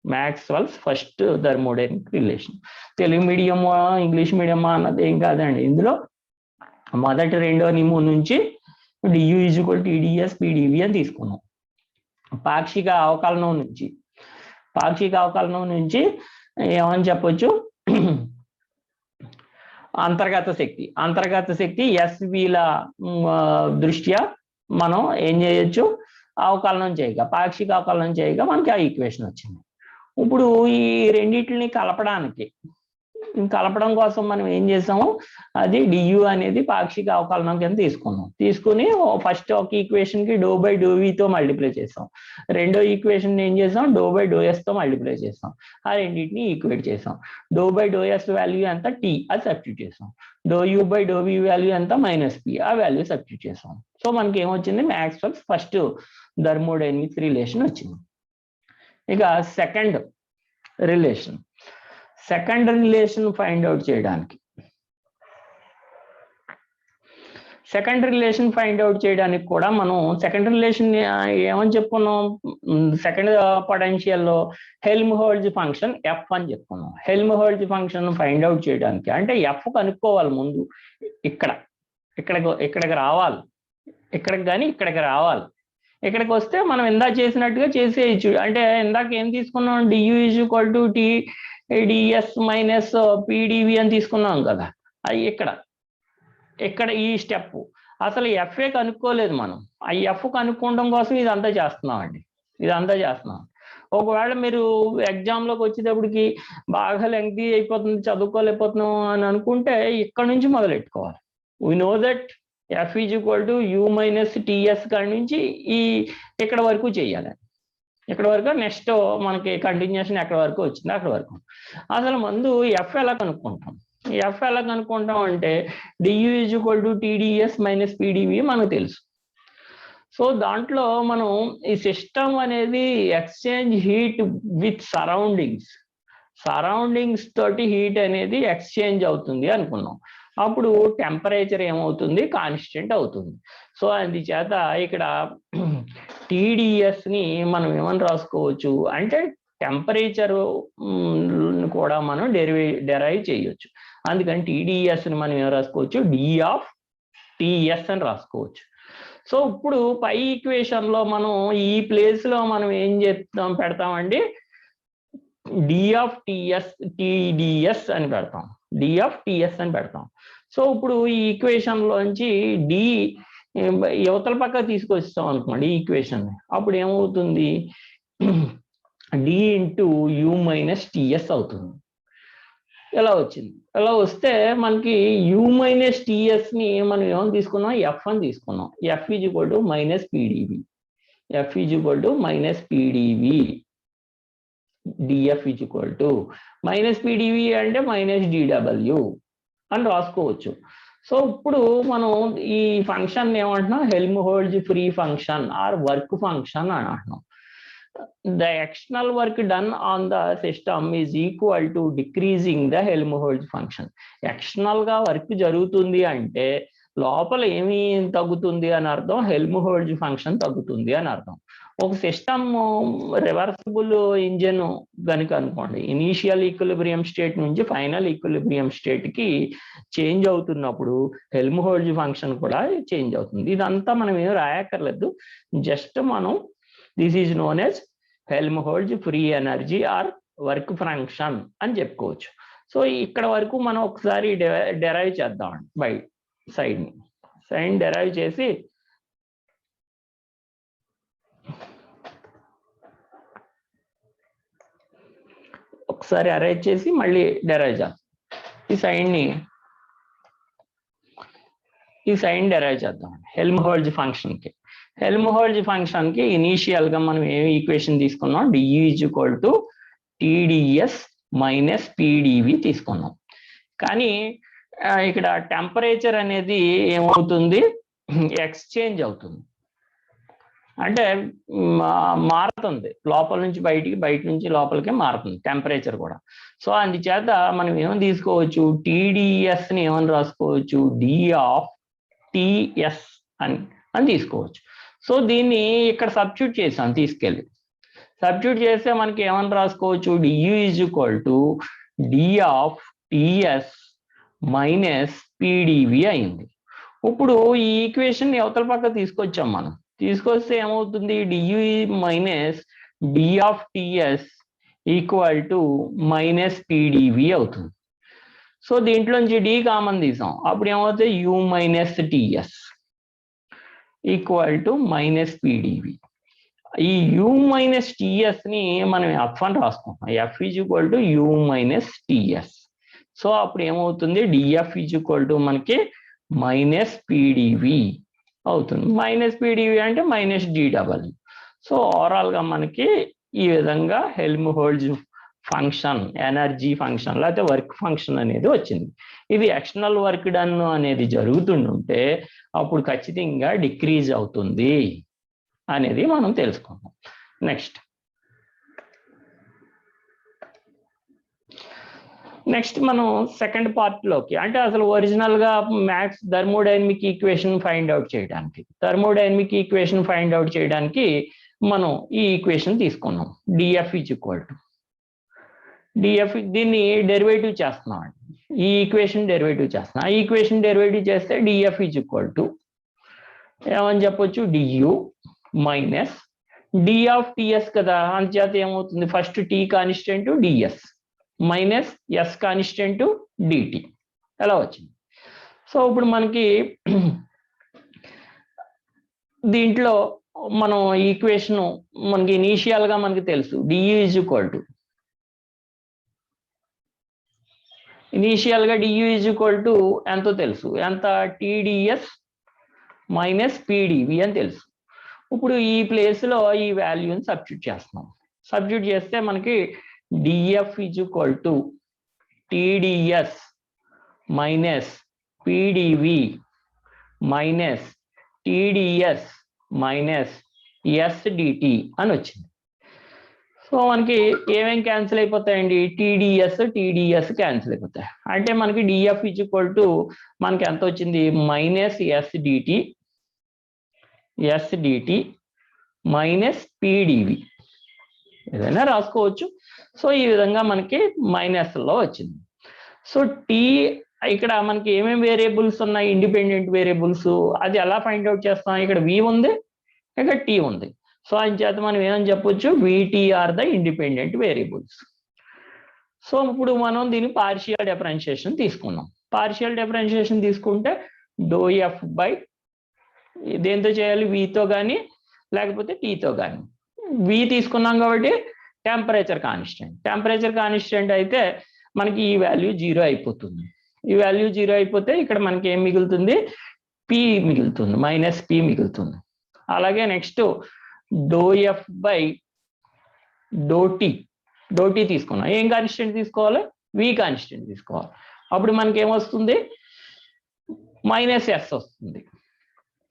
Maxwell's first thermodynamic relation. Telugu మీడియమా ఇంగ్లీష్ మీడియమా అన్నది ఏం కాదండి. ఇందులో మొదటి రెండో నియమం నుంచి DU is equal to TDS PDV అని తీసుకున్నాం. పాక్షిక అవకలనం నుంచి ఏమని చెప్పొచ్చు, అంతర్గత శక్తి ఎస్విల దృష్ట్యా మనం ఏం చేయొచ్చు, అవకలనం చేయగా, పాక్షిక అవకలనం చేయగా మనకి ఆ ఈక్వేషన్ వచ్చింది. ఇప్పుడు ఈ రెండింటిని కలపడం కోసం మనం ఏం చేసాము, అది డియు అనేది పాక్షిక అవకలనం కింద తీసుకుని ఫస్ట్ ఒక ఈక్వేషన్ కి ∂/∂v తో మల్టిప్లై చేసాం, రెండో ఈక్వేషన్ ఏం చేసాం, ∂/∂s తో మల్టిప్లై చేసాం, ఆ రెండింటిని ఈక్వేట్ చేసాం. ∂/∂s వాల్యూ ఎంత t, అది సబ్స్టిట్యూట్ చేసాం. ∂u/∂v వాల్యూ ఎంత -p, ఆ వాల్యూ సబ్స్టిట్యూట్ చేసాం. సో మనకి ఏమొచ్చింది, మ్యాక్స్వెల్ ఫస్ట్ థర్మోడైనమిక్స్ రిలేషన్ వచ్చింది. ఇక సెకండ్ రిలేషన్ ఫైండ్ అవుట్ చేయడానికి కూడా మనం సెకండ్ రిలేషన్ ఏమని చెప్పుకున్నాం, సెకండ్ పొటెన్షియల్లో హెల్మ్హోల్ట్జ్ ఫంక్షన్ ఎఫ్ అని చెప్పుకున్నాం. హెల్మ్హోల్ట్జ్ ఫంక్షన్ ఫైండ్ అవుట్ చేయడానికి అంటే ఎఫ్ కనుక్కోవాలి ముందు, ఇక్కడికి రావాలి, ఇక్కడికి రావాలి. ఇక్కడికి వస్తే మనం ఇందాక చేసినట్టుగా చేసేయచ్చు. అంటే ఇందాక ఏం తీసుకున్నాం, డియు = TdS - PdV అని తీసుకున్నాం కదా, అది ఇక్కడ ఈ స్టెప్ అసలు ఎఫ్ఏ కనుక్కోలేదు మనం. ఆ ఎఫ్ కనుక్కోవడం కోసం ఇదంతా చేస్తున్నాం. ఒకవేళ మీరు ఎగ్జామ్లోకి వచ్చేటప్పటికి బాగా లెంగ్తీ అయిపోతుంది, చదువుకోలేకపోతున్నాం అని అనుకుంటే ఇక్కడ నుంచి మొదలెట్టుకోవాలి. We know that F = U - TS కాడి నుంచి ఇక్కడ వరకు చేయాలి. ఇక్కడ వరకు నెక్స్ట్ మనకి కంటిన్యూషన్ ఎక్కడ వరకు వచ్చింది అక్కడ వరకు. అసలు ముందు ఎఫ్ ఎలా కనుక్కుంటాం అంటే డియు = TdS - PdV మనకు తెలుసు. సో దాంట్లో మనం ఈ సిస్టమ్ అనేది ఎక్స్చేంజ్ హీట్ విత్ సరౌండింగ్స్ తోటి హీట్ అనేది ఎక్స్చేంజ్ అవుతుంది అనుకున్నాం. అప్పుడు టెంపరేచర్ ఏమవుతుంది, కాన్స్టెంట్ అవుతుంది. సో అందుచేత ఇక్కడ టీడీఎస్ని మనం ఏమని రాసుకోవచ్చు అంటే టెంపరేచర్ కూడా మనం డెరైవ్ చేయొచ్చు. అందుకని టీడీఎస్ని మనం ఏం రాసుకోవచ్చు, D(TS) అని రాసుకోవచ్చు. సో ఇప్పుడు పై ఈక్వేషన్లో మనం ఈ ప్లేస్లో మనం ఏం పెడతామండి, TDS అని పెడతాం. సో ఇప్పుడు ఈ ఈక్వేషన్లోంచి డి యువతల పక్క తీసుకొస్తాం అనుకోండి ఈ ఈక్వేషన్, అప్పుడు ఏమవుతుంది, D × U - TS అవుతుంది. ఎలా వచ్చింది, ఎలా వస్తే మనకి U - TS ని మనం ఏమని తీసుకున్నాం, F అని తీసుకున్నాం. F = -PdV. dF = -PdV అంటే -dW అని రాసుకోవచ్చు. సో ఇప్పుడు మనం ఈ ఫంక్షన్ ఏమంటున్నాం, Helmholtz free function or work function అని అంటున్నాం. The external work done on the system is equal to decreasing the Helmholtz function. External గా వర్క్ జరుగుతుంది అంటే లోపల ఏమి తగ్గుతుంది అని అర్థం, హెల్మ్హోల్ట్జ్ ఫంక్షన్ తగ్గుతుంది అని అర్థం. ఒక సిస్టమ్ రివర్సిబుల్ ఇంజిన్ కనుక అనుకోండి, ఇనీషియల్ ఈక్విలిబ్రియం స్టేట్ నుంచి ఫైనల్ ఈక్విలిబ్రియం స్టేట్ కి చేంజ్ అవుతున్నప్పుడు హెల్మ్హోల్ట్జ్ ఫంక్షన్ కూడా చేంజ్ అవుతుంది. ఇదంతా మనం ఏం రాయక్కర్లేదు, జస్ట్ మనం this is known as Helmholtz free energy or work function అని చెప్పుకోవచ్చు. సో ఇక్కడ వరకు మనం ఒకసారి డెరైవ్ చేద్దాం బై సైన్ డెరైవ్ చేసి ఒకసారి అరేంజ్ చేసి మళ్ళీ డెరైవ్ చేద్దాం. ఈ సైన్ డెరైవ్ చేద్దాం హెల్మ్హోల్ట్జ్ ఫంక్షన్ కి ఇనీషియల్ గా మనం ఏ ఈక్వేషన్ తీసుకున్నాం, డియు = TdS - PdV తీసుకున్నాం. కానీ ఇక్కడ టెంపరేచర్ అనేది ఏమవుతుంది, ఎక్స్చేంజ్ అవుతుంది, అంటే మారుతుంది, లోపల నుంచి బయటికి, బయట నుంచి లోపలికి మారుతుంది టెంపరేచర్ కూడా. సో అందుచేత మనం ఏమని తీసుకోవచ్చు, టీడీఎస్ని ఏమని రాసుకోవచ్చు, D(TS) అని తీసుకోవచ్చు. సో దీన్ని ఇక్కడ సబ్స్టిట్యూట్ చేసాం, సబ్స్టిట్యూట్ చేస్తే మనకి ఏమని రాసుకోవచ్చు, డియు = D(TS - PdV) అయింది. ఇప్పుడు ఈ ఈక్వేషన్ అవతల పక్క తీసుకొచ్చాం మనం, తీసుకొస్తే ఏమవుతుంది, డియు - D(TS) = -PdV అవుతుంది. సో దీంట్లోంచి డి కామన్ తీసాం, అప్పుడు ఏమవుతుంది you minus TS equal to minus పిడివి. ఈ యూ మైనస్ టిఎస్ ని మనం ఎఫ్ అని రాసుకుంటాం, F is equal to you minus TS. So అప్పుడు ఏమవుతుంది డిఎఫ్ ఈజ్ ఈక్వల్ టు మనకి మైనస్ పిడివి అవుతుంది. మైనస్ పిడివి అంటే మైనస్ డిడబ్ల్యూ. సో ఓవరాల్ గా మనకి ఈ విధంగా హెల్మ్హోల్ట్జ్ ఫంక్షన్, ఎనర్జీ ఫంక్షన్ లేకపోతే వర్క్ ఫంక్షన్ అనేది వచ్చింది. ఇది ఎక్స్టర్నల్ వర్క్ డన్ అనేది జరుగుతుంటే అప్పుడు ఖచ్చితంగా డిక్రీజ్ అవుతుంది అనేది మనం తెలుసుకుందాం. నెక్స్ట్ మనం సెకండ్ పార్ట్ లోకి, అంటే అసలు ఒరిజినల్ గా maths thermodynamic equation find out చేయడానికి మనం ఈ ఈక్వేషన్ తీసుకున్నాం. DF is equal to DF, దీన్ని డెరివేటివ్ చేస్తున్నాం అండి. ఈ ఈక్వేషన్ డెరివేటివ్ చేస్తున్నాం. ఆ ఈక్వేషన్ డెరివేటివ్ చేస్తే డిఎఫ్ ఈజ్ ఈక్వల్ టు ఏమని చెప్పొచ్చు, DU minus D of TS కదా, అంచేత ఏమవుతుంది first T constant DS minus S constant DT ఎలా వచ్చింది. సో ఇప్పుడు మనకి దీంట్లో మనం ఈక్వేషన్ మనకి ఇనీషియల్ గా మనకి తెలుసు DU is equal to, initial గా డియు ఈజ్ ఈక్వల్ టు ఎంతో తెలుసు, ఎంత టీడీఎస్ మైనస్ పీడివి అని తెలుసు. ఇప్పుడు ఈ ప్లేస్ లో ఈ వాల్యూని సబ్స్టిట్యూట్ చేస్తున్నాం. సబ్స్టిట్యూట్ చేస్తే మనకి DF is equal to TDS minus PDV minus TDS minus SDT అని వచ్చింది. సో మనకి ఏమేం క్యాన్సిల్ అయిపోతాయండి, టీడీఎస్ క్యాన్సిల్ అయిపోతాయి. అంటే మనకి డిఎఫ్ ఈజ్ ఈక్వల్ టు మనకి ఎంత వచ్చింది, మైనస్ ఎస్డిటి మైనస్ పీడివి ఏదైనా రాసుకోవచ్చు. సో ఈ విధంగా మనకి మైనస్ లో వచ్చింది. సో టీ ఇక్కడ మనకి ఏమేమి వేరియబుల్స్ ఉన్నాయి, ఇండిపెండెంట్ వేరియబుల్స్, అది ఎలా ఫైండ్ అవుట్ చేస్తాం, ఇక్కడ వి ఉంది, ఇక్కడ టీ ఉంది. సో ఆయన చేత మనం ఏమని చెప్పొచ్చు, VT are the independent variables. So ఇప్పుడు మనం దీన్ని పార్షియల్ డిఫరెన్షియేషన్ తీసుకున్నాం. పార్షియల్ డిఫరెన్షియేషన్ తీసుకుంటే డో ఎఫ్ బై దేంతో చేయాలి, వితో కానీ లేకపోతే టీతో కానీ. వి తీసుకున్నాం కాబట్టి టెంపరేచర్ కాన్స్టెంట్ అయితే మనకి ఈ వాల్యూ 0 అయిపోతుంది. ఈ వాల్యూ 0 అయిపోతే ఇక్కడ మనకి ఏం మిగులుతుంది, పి మిగులుతుంది, మైనస్ పి మిగులుతుంది. అలాగే next do F by do T తీసుకున్నాం. ఏం కాన్స్టెంట్ తీసుకోవాలి, వి కాన్స్టెంట్ తీసుకోవాలి. అప్పుడు మనకి ఏమొస్తుంది, మైనస్ ఎస్ వస్తుంది.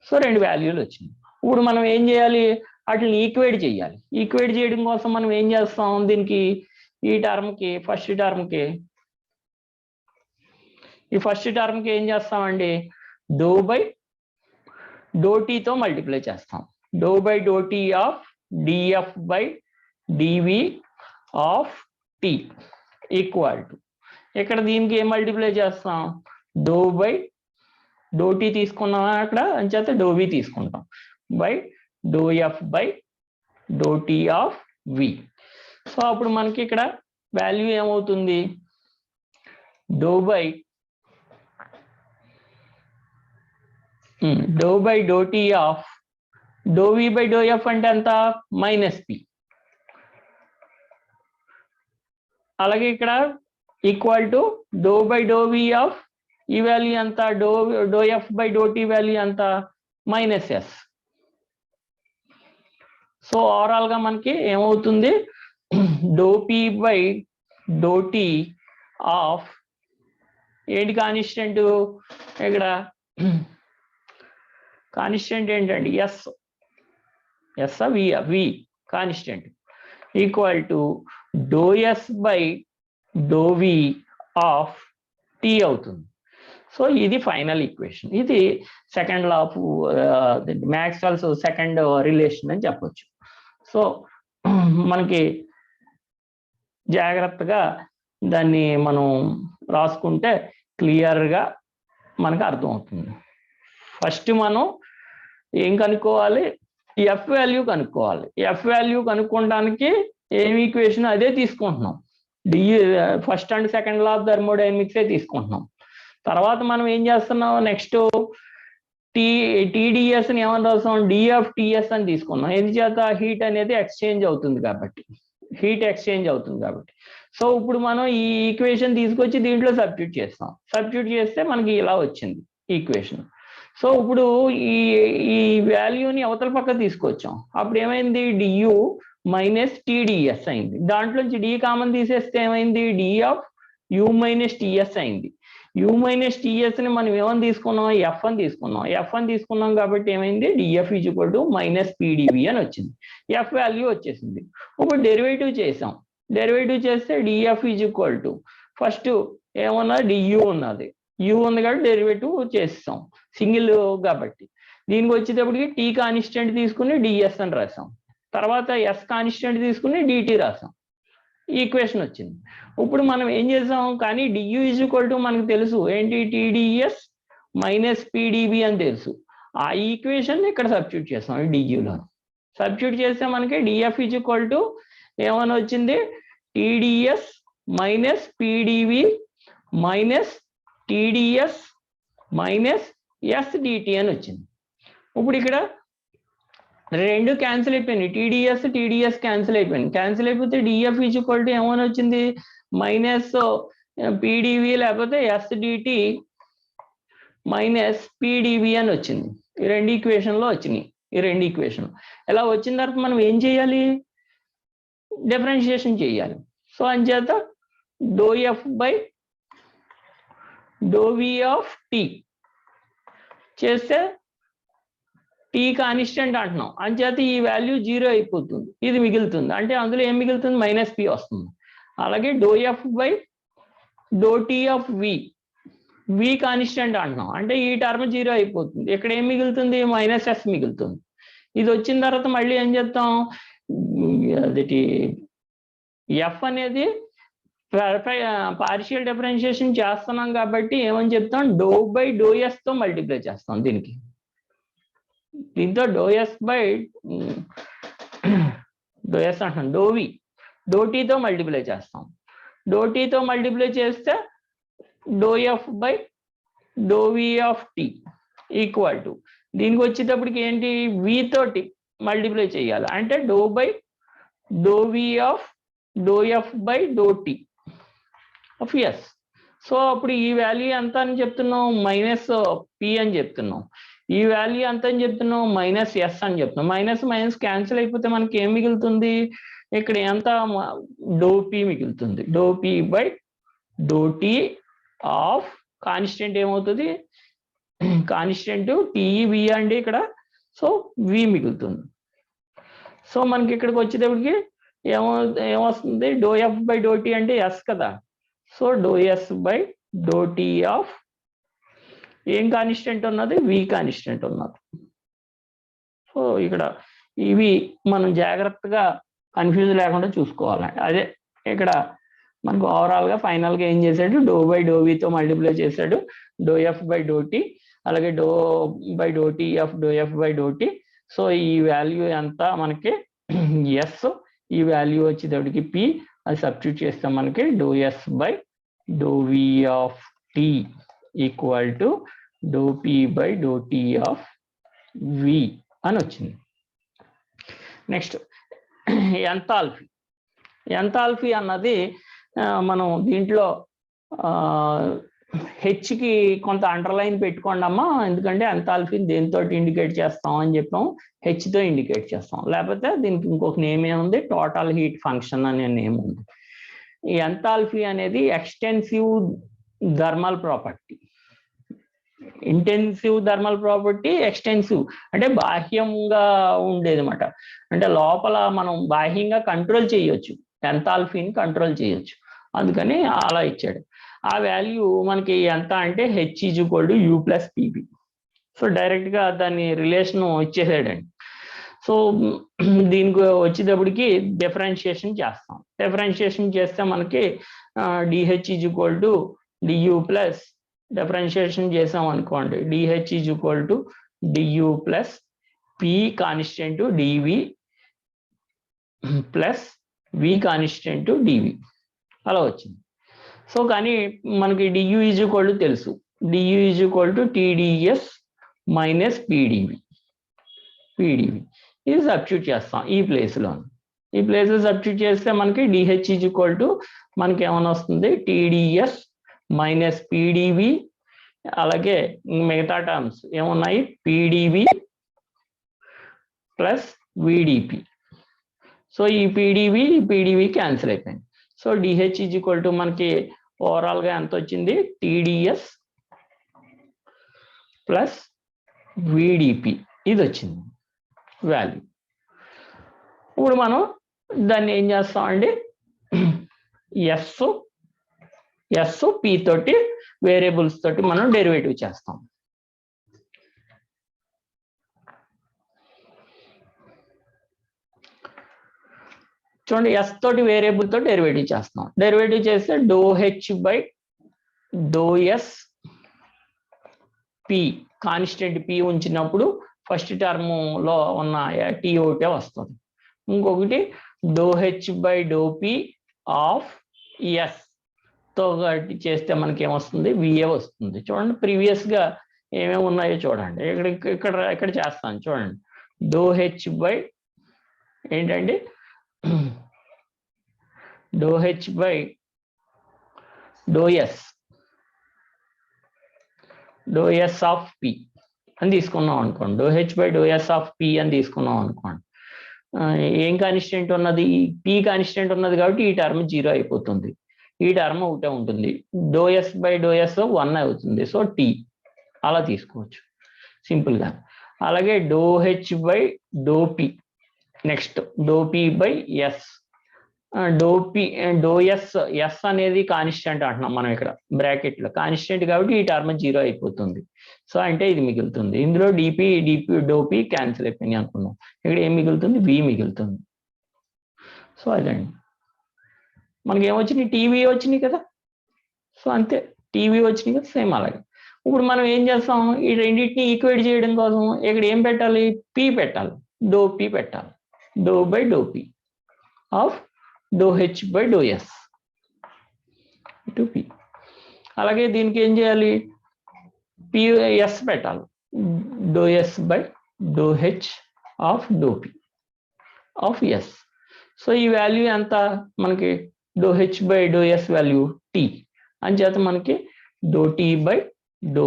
సో రెండు వాల్యూలు వచ్చినాయి. ఇప్పుడు మనం ఏం చేయాలి, వాటిని ఈక్వేట్ చేయాలి. ఈక్వేట్ చేయడం కోసం మనం ఏం చేస్తాం, దీనికి ఈ ఫస్ట్ టర్మ్కి ఏం చేస్తామండి, డో బై డో టీతో మల్టిప్లై చేస్తాం. Do by do T of DF by DV of T equal to, ఇక్కడ దీనికి ఏం మల్టిప్లై చేస్తాం, డో బై డో టీ తీసుకున్నాం అక్కడ, అంచేత డో వి తీసుకుంటాం, by do F by do T of V. So అప్పుడు మనకి ఇక్కడ వాల్యూ ఏమవుతుంది, do by do T of do V by do F అంటే ఎంత, మైనస్ పి. అలాగే ఇక్కడ equal to do by do V of ఈ వాల్యూ ఎంత, do F by do T value ఎంత, మైనస్ ఎస్. సో ఓవరాల్ గా మనకి ఏమవుతుంది, do P by do T of ఏంటి కాన్స్టెంట్, ఇక్కడ కాన్స్టెంట్ ఏంటండి, yes we constant equal to do S by do V of T అవుతుంది. So ఇది final equation. ఇది second law of Maxwell's second relation అని చెప్పొచ్చు. సో మనకి జాగ్రత్తగా దాన్ని మనం రాసుకుంటే క్లియర్గా మనకు అర్థమవుతుంది. ఫస్ట్ మనం ఏం కనుక్కోవాలి, ఎఫ్ వాల్యూ కనుక్కోవాలి. ఎఫ్ వాల్యూ కనుక్కోవడానికి ఏం ఈక్వేషన్ అదే తీసుకుంటున్నాం. DU first and second law of థర్మోడైనమిక్సే తీసుకుంటున్నాం. తర్వాత మనం ఏం చేస్తున్నాం, నెక్స్ట్ టీడీఎస్ ని ఏమని రాస్తాం, డిఎఫ్టిఎస్ అని తీసుకున్నాం. ఎందుచేత హీట్ అనేది ఎక్స్చేంజ్ అవుతుంది కాబట్టి, సో ఇప్పుడు మనం ఈ ఈక్వేషన్ తీసుకొచ్చి దీంట్లో సబ్స్టిట్యూట్ చేస్తాం. సబ్స్టిట్యూట్ చేస్తే మనకి ఇలా వచ్చింది ఈక్వేషన్. సో ఇప్పుడు ఈ వాల్యూని అవతల పక్క తీసుకొచ్చాం. అప్పుడు ఏమైంది, డియు మైనస్ టీడీఎస్ అయింది. దాంట్లోంచి డి కామన్ తీసేస్తే ఏమైంది, డిఎఫ్ యు మైనస్ టిఎస్ అయింది. యు మైనస్ టిఎస్ ని మనం ఏమని తీసుకున్నాం, ఎఫ్ అని తీసుకున్నాం కాబట్టి ఏమైంది, DF is equal to minus PdV అని వచ్చింది. ఎఫ్ వాల్యూ వచ్చేసింది. ఇప్పుడు డెరివేటివ్ చేసాం. డెరివేటివ్ చేస్తే DF is equal to first ఏమన్నా డియు ఉన్నది, యు ఉంది కాబట్టి డెరివేటివ్ చేస్తాం సింగిల్ కాబట్టి. దీనికి వచ్చేటప్పటికి టీ కాన్స్టెంట్ తీసుకుని డిఎస్ అని రాసాం. తర్వాత ఎస్ కాన్స్టెంట్ తీసుకుని డిటి రాసాం. ఈక్వేషన్ వచ్చింది. ఇప్పుడు మనం ఏం చేసాం, కానీ డియు ఈజ్ ఈక్వల్ టు మనకు తెలుసు ఏంటి, టీడీఎస్ మైనస్ పీడిబి అని తెలుసు. ఆ ఈక్వేషన్ ఇక్కడ సబ్స్టిట్యూట్ చేస్తాం. ఈ డియులో సబ్స్టిట్యూట్ చేస్తే మనకి డిఎఫ్ ఈజ్ ఈక్వల్ టు ఏమని వచ్చింది, TDS minus PDV minus TDS minus SDT అని వచ్చింది. ఇప్పుడు ఇక్కడ రెండు క్యాన్సిల్ అయిపోయినాయి, టీడీఎస్ క్యాన్సిల్ అయిపోతే డిఎఫ్ ఈజ్ ఈక్వల్ టు ఏమని వచ్చింది, మైనస్ పీడివి లేకపోతే ఎస్డిటి మైనస్ పీడివి అని వచ్చింది. ఈ రెండు ఈక్వేషన్లో వచ్చినాయి. ఇలా వచ్చిన తర్వాత మనం ఏం చేయాలి, డిఫరెన్షియేషన్ చేయాలి. సో అంచేత do F by do V of T చేస్తే టీ కాన్స్టెంట్ అంటున్నాం, అంచేత ఈ వాల్యూ 0 అయిపోతుంది. ఇది మిగులుతుంది, అంటే అందులో ఏం మిగులుతుంది, మైనస్ పి వస్తుంది. అలాగే do F by do T of V constant అంటున్నాం, అంటే ఈ టర్మ్ 0 అయిపోతుంది. ఇక్కడ ఏం మిగులుతుంది, మైనస్ ఎస్ మిగులుతుంది. ఇది వచ్చిన తర్వాత మళ్ళీ ఏం చేస్తాం, అది ఎఫ్ అనేది పార్షియల్ డిఫరెన్షియేషన్ చేస్తున్నాం కాబట్టి ఏమని చెప్తాం, డో బై డో ఎస్ తో మల్టిప్లై చేస్తాం. దీంతో do S by do S అంటాం, డో టీతో మల్టిప్లై చేస్తాం. డో టీతో మల్టిప్లై చేస్తే do F by do V of T equal to దీనికి వచ్చేటప్పటికి ఏంటి, వి తోటి మల్టిప్లై చేయాలి, అంటే do by do V of do F by do T of S. So అప్పుడు ఈ వాల్యూ ఎంత అని చెప్తున్నాం, మైనస్ పి అని చెప్తున్నాం. ఈ వాల్యూ ఎంత అని చెప్తున్నాం, మైనస్ ఎస్ అని చెప్తున్నాం. మైనస్ క్యాన్సిల్ అయిపోతే మనకి ఏం మిగులుతుంది, ఇక్కడ ఎంత, డో పి మిగులుతుంది. Do P by do T of constant ఏమవుతుంది, కాన్స్టెంట్ టీవి అండి ఇక్కడ, సో వి మిగులుతుంది. సో మనకి ఇక్కడికి వచ్చేటప్పటికి ఏమొస్తుంది, do F by do T అంటే ఎస్ కదా, so do S by do T of ఏం కాన్స్టెంట్ ఉన్నది, వి కాన్స్టెంట్ ఉన్నది. సో ఇక్కడ ఇవి మనం జాగ్రత్తగా కన్ఫ్యూజ్ లేకుండా చూసుకోవాలండి. అదే ఇక్కడ మనకు ఓవరాల్గా ఫైనల్గా ఏం చేశాడు, డో బై డో వితో మల్టిప్లై చేశాడు, do F by do T, అలాగే do by do T of do F by do T. So ఈ వాల్యూ ఎంత మనకి ఎస్, ఈ వాల్యూ వచ్చేటప్పటికి పి, అది సబ్స్టిట్యూట్ చేస్తాం మనకి do S by do V of T equal to do P by do T of V అని వచ్చింది. నెక్స్ట్ ఎంథాల్పీ అన్నది మనం దీంట్లో హెచ్కి కొంత అండర్లైన్ పెట్టుకోండి అమ్మా, ఎందుకంటే ఎంథాల్పీని దేనితో ఇండికేట్ చేస్తాం అని చెప్పాం, హెచ్తో ఇండికేట్ చేస్తాం. లేకపోతే దీనికి ఇంకొక నేమ్ ఏముంది, టోటల్ హీట్ ఫంక్షన్ అనే నేమ్ ఉంది. ఈ ఎంథాల్పీ అనేది extensive thermal property. Intensive thermal property, extensive అంటే బాహ్యంగా ఉండేది అనమాట. అంటే లోపల మనం బాహ్యంగా కంట్రోల్ చేయొచ్చు, ఎంథాల్పీని కంట్రోల్ చేయొచ్చు, అందుకని అలా ఇచ్చాడు. ఆ వాల్యూ మనకి ఎంత అంటే H is equal to you plus PB. So డైరెక్ట్గా దాన్ని రిలేషన్ ఇచ్చేసాడండి. సో దీనికి వచ్చేటప్పటికి డిఫరెన్షియేషన్ చేస్తాం. డిఫరెన్షియేషన్ చేస్తే మనకి DH is equal to Diu plus, differentiation చేసాం అనుకోండి, DH is equal to Diu plus P constant DV plus V constant DV. అలా వచ్చింది. సో కానీ మనకి డియు ఈజ్ ఈక్వల్ టు తెలుసు, DU is equal to TDS minus PdV. ఇది సబ్స్టిట్యూట్ చేస్తాం ఈ ప్లేస్లో. ఈ ప్లేస్లో సబ్స్టిట్యూట్ చేస్తే మనకి డిహెచ్ ఈజ్ ఈక్వల్ టు మనకి ఏమైనా వస్తుంది, టీడీఎస్ మైనస్ పీడివి. అలాగే మిగతా టర్మ్స్ ఏమున్నాయి, పీడివి ప్లస్ విడిపి. సో ఈ పీడివి క్యాన్సిల్ అయిపోయింది. So DH is equal to మనకి ఓవరాల్గా ఎంత వచ్చింది, టీడీఎస్ ప్లస్ విడిపి ఇది వచ్చింది వాల్యూ. ఇప్పుడు మనం దాన్ని ఏం చేస్తామండి, ఎస్ పి తోటి వేరియబుల్స్ తోటి మనం డెరివేటివ్ చేస్తాం. చూడండి, ఎస్ తోటి వేరియబుల్ తోటి డెరివేటివ్ చేస్తాం. డెరివేటివ్ చేస్తే do H by do S P, constant P ఉంచినప్పుడు ఫస్ట్ టర్మ్ లో ఉన్న టీ ఒకటే వస్తుంది. ఇంకొకటి do H by do P of S తో చేస్తే మనకి ఏమొస్తుంది, విఏ వస్తుంది. చూడండి ప్రీవియస్ గా ఏమేమి ఉన్నాయో చూడండి, ఇక్కడ చేస్తాను చూడండి. డో హెచ్ బై ఏంటండి, do H by do S of P అని తీసుకున్నాం అనుకోండి. Do H by do S of P అని తీసుకున్నాం అనుకోండి. ఏం కాన్స్టెంట్ ఉన్నది, పి కాన్స్టెంట్ ఉన్నది కాబట్టి ఈ టర్మ్ 0 అయిపోతుంది, ఈ టర్మ్ ఒకటే ఉంటుంది. Do S by do S 1 అవుతుంది. సో టీ అలా తీసుకోవచ్చు సింపుల్గా. అలాగే do H by do P, next do P by S. Do S అనేది కాన్స్టెంట్ అంటున్నాం మనం ఇక్కడ బ్రాకెట్లో, కాన్స్టెంట్ కాబట్టి ఈ టర్మ్ 0 అయిపోతుంది. సో అంటే ఇది మిగులుతుంది. ఇందులో డిపి డో పి క్యాన్సిల్ అయిపోయింది అనుకున్నాం. ఇక్కడ ఏం మిగులుతుంది, వి మిగులుతుంది. సో అదండి మనకి ఏమొచ్చినాయి, టీవీ వచ్చినాయి కదా. సో అంతే, టీవీ వచ్చినాయి కదా, సేమ్ అలాగే. ఇప్పుడు మనం ఏం చేస్తాం, ఈ రెండింటిని ఈక్వేట్ చేయడం కోసం ఇక్కడ ఏం పెట్టాలి, పి పెట్టాలి, డో పి పెట్టాలి. Do by do P of do H by do S to P. అలాగే దీనికి ఏం చేయాలి, పిఎస్ పెట్టాలి, do S by do H of do P of S. So ఈ వాల్యూ ఎంత మనకి, do H by do S value T అని చేత మనకి do T by do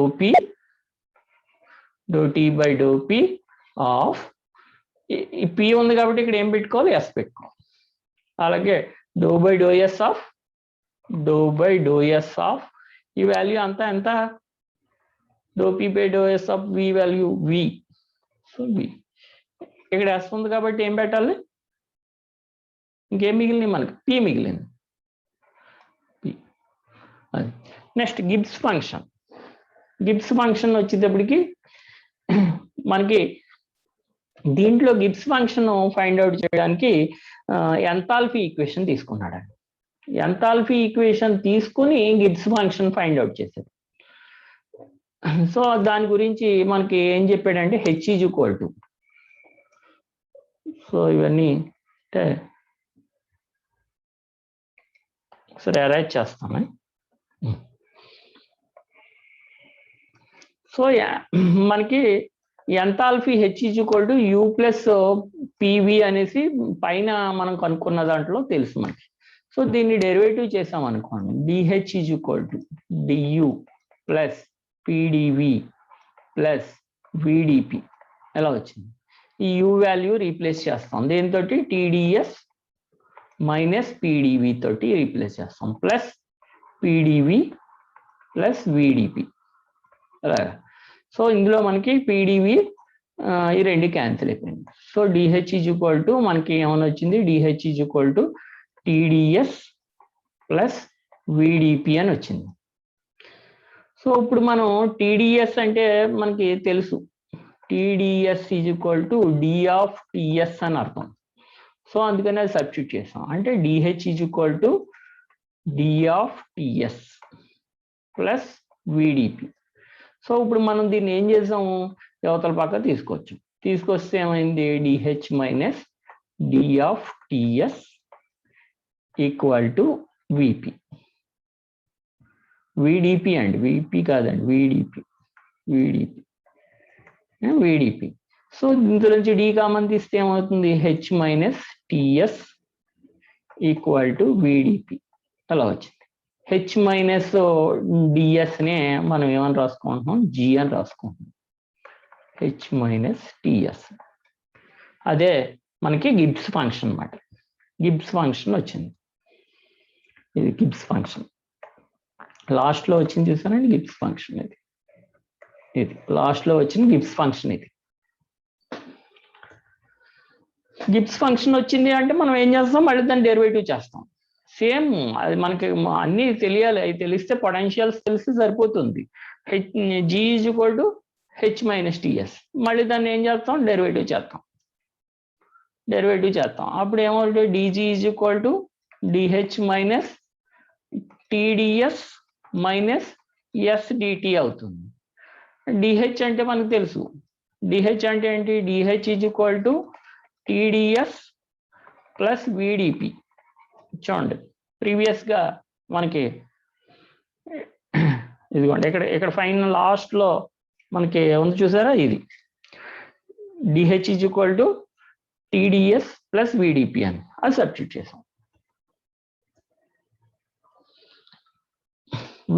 P of ఈ పి ఉంది కాబట్టి ఇక్కడ ఏం పెట్టుకోవాలి, ఎస్ పెట్టుకోవాలి. అలాగే do by do S of ఈ వాల్యూ అంతా ఎంత, do P by do S of V value V. So V ఇక్కడ ఎస్ ఉంది కాబట్టి ఏం పెట్టాలి, ఇంకేం మిగిలింది మనకి, పి మిగిలింది. నెక్స్ట్ గిబ్స్ ఫంక్షన్ వచ్చేటప్పటికి మనకి దీంట్లో గిబ్స్ ఫంక్షన్ ఫైండ్ అవుట్ చేయడానికి ఎంథాల్పీ ఈక్వేషన్ తీసుకున్నాడండి. ఎంథాల్పీ ఈక్వేషన్ తీసుకుని గిబ్స్ ఫంక్షన్ ఫైండ్ అవుట్ చేశాడు. సో దాని గురించి మనకి ఏం చెప్పాడంటే H is equal to, so ఇవన్నీ అంటే సరే అరేంజ్ చేస్తాను. సో మనకి enthalpy H is equal to you plus PV అనేసి పైన మనం కనుక్కున్న దాంట్లో తెలుసు మనకి. సో దీన్ని డెరివేటివ్ చేసాం అనుకోండి, DH is equal to DU plus PDV plus VDP ఎలా వచ్చింది. ఈ యూ వాల్యూ రీప్లేస్ చేస్తాం దీంతో, టీడీఎస్ మైనస్ పీడివి తోటి రీప్లేస్ చేస్తాం, ప్లస్ పీడివి ప్లస్ విడిపి అలాగా. సో ఇందులో మనకి పీడివి ఈ రెండు క్యాన్సిల్ అయిపోయింది. So DH is equal to మనకి ఏమైనా వచ్చింది, DH is equal to TDS plus VDP అని వచ్చింది. సో ఇప్పుడు మనం టీడీఎస్ అంటే మనకి తెలుసు, TDS is equal to D of TS అని అర్థం. సో అందుకని అది సబ్స్టిట్యూట్ చేస్తాం, అంటే DH is equal to D of TS plus VDP. So ఇప్పుడు మనం దీన్ని ఏం చేసాము, యువతల పక్క తీసుకొస్తే ఏమైంది, DH minus D of TS equal to VP, VDP అండి, విపి కాదండి, విడిపి, విడిపి, విడిపి. సో ఇందులో నుంచి డి కామన్ తీస్తే ఏమవుతుంది, H minus TS equal to VDP అలా వచ్చింది. హెచ్ మైనస్ డిఎస్నే మనం ఏమని రాసుకుంటున్నాం, జి అని రాసుకుంటున్నాం, హెచ్ మైనస్ టిఎస్. అదే మనకి గిబ్స్ ఫంక్షన్ అన్నమాట. గిబ్స్ ఫంక్షన్ వచ్చింది, ఇది గిబ్స్ ఫంక్షన్. లాస్ట్లో వచ్చింది చూసానండి గిబ్స్ ఫంక్షన్, ఇది ఇది లాస్ట్లో వచ్చిన గిబ్స్ ఫంక్షన్. ఇది గిబ్స్ ఫంక్షన్ వచ్చింది అంటే మనం ఏం చేస్తాం, మళ్ళీ దాన్ని డెరివేటివ్ చేస్తాం. సేమ్ అది మనకి అన్ని తెలియాలి, అవి తెలిస్తే పొటెన్షియల్స్ తెలిస్తే సరిపోతుంది. G is equal to H minus TS, మళ్ళీ దాన్ని ఏం చేస్తాం, డెరివేటివ్ చేస్తాం, డెరివేటివ్ చేస్తాం. అప్పుడు ఏమవుతుంది, DG is equal to DH minus TDS minus SDT అవుతుంది. డిహెచ్ అంటే మనకు తెలుసు, డిహెచ్ అంటే ఏంటి, DH is equal to TDS plus VDP. చూడండి ప్రీవియస్గా మనకి ఇదిగోండి ఇక్కడ ఇక్కడ ఫైనల్ లాస్ట్లో మనకి ఉంది చూసారా, ఇది DH is equal to TDS plus VDP అని అది సబ్స్టిట్యూట్ చేసాం.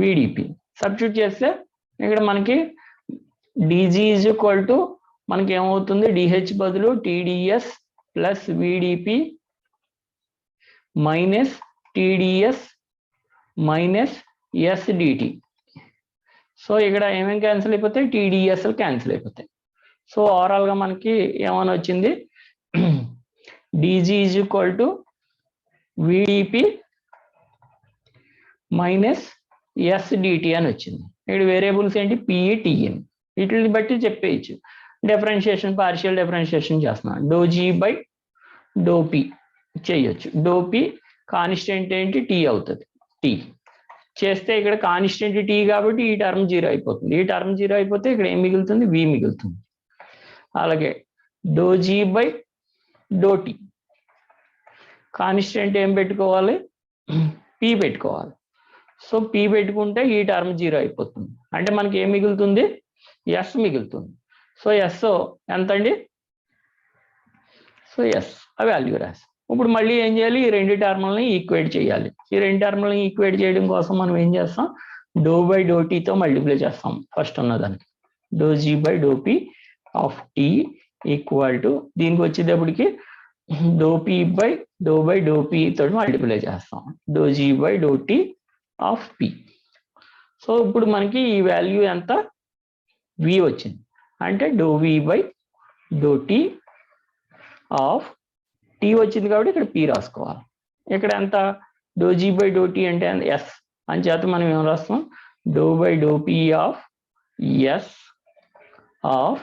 విడిపి సబ్స్టిట్యూట్ చేస్తే ఇక్కడ మనకి డిజి ఈజ్ ఈక్వల్ టు మనకి ఏమవుతుంది, డిహెచ్ బదులు TDS plus VDP minus TDS minus SDT. So ఇక్కడ ఏమేమి క్యాన్సిల్ అయిపోతాయి, టిడిఎస్లు క్యాన్సిల్ అయిపోతాయి. సో ఓవరాల్గా మనకి ఏమని వచ్చింది, DG is equal to VDP minus SDT అని వచ్చింది. ఇక్కడ వేరియబుల్స్ ఏంటి, పిఈ టిఎన్, వీటిని బట్టి చెప్పేయచ్చు. డిఫరెన్షియేషన్, పార్షియల్ డిఫరెన్షియేషన్ చేస్తున్నాం, do G by do P చేయొచ్చు. డో పి కాన్స్టెంట్ ఏంటి, టీ అవుతుంది, టీ చేస్తే ఇక్కడ కాన్స్టెంట్ టీ కాబట్టి ఈ టర్మ్ జీరో అయిపోతుంది. ఈ టర్మ్ జీరో అయిపోతే ఇక్కడ ఏం మిగులుతుంది, వి మిగులుతుంది. అలాగే do G by do T constant ఏం పెట్టుకోవాలి, పి పెట్టుకోవాలి. సో పి పెట్టుకుంటే ఈ టర్మ్ జీరో అయిపోతుంది, అంటే మనకి ఏం మిగులుతుంది, ఎస్ మిగులుతుంది. సో ఎస్ ఎంత అండి, సో ఎస్ ఆ వాల్యూ రాసి ఇప్పుడు మళ్ళీ ఏం చేయాలి, ఈ రెండు టర్మ్లని ఈక్వేట్ చేయాలి. ఈ రెండు టర్మ్లని ఈక్వేట్ చేయడం కోసం మనం ఏం చేస్తాం, డో బై డో టీతో మల్టిప్లై చేస్తాం ఫస్ట్ ఉన్నదానికి. Do G by do P of T equal to దీనికి వచ్చేటప్పటికి do P by do P తోటి మల్టిప్లై చేస్తాం, do G by do T of P. So ఇప్పుడు మనకి ఈ వాల్యూ ఎంత, వి వచ్చింది, అంటే do V by do T of T వచ్చింది కాబట్టి ఇక్కడ పి రాసుకోవాలి. ఇక్కడ ఎంత, do G by do T అంటే ఎస్ అని చేత మనం ఏం రాస్తాం, do by do P of S of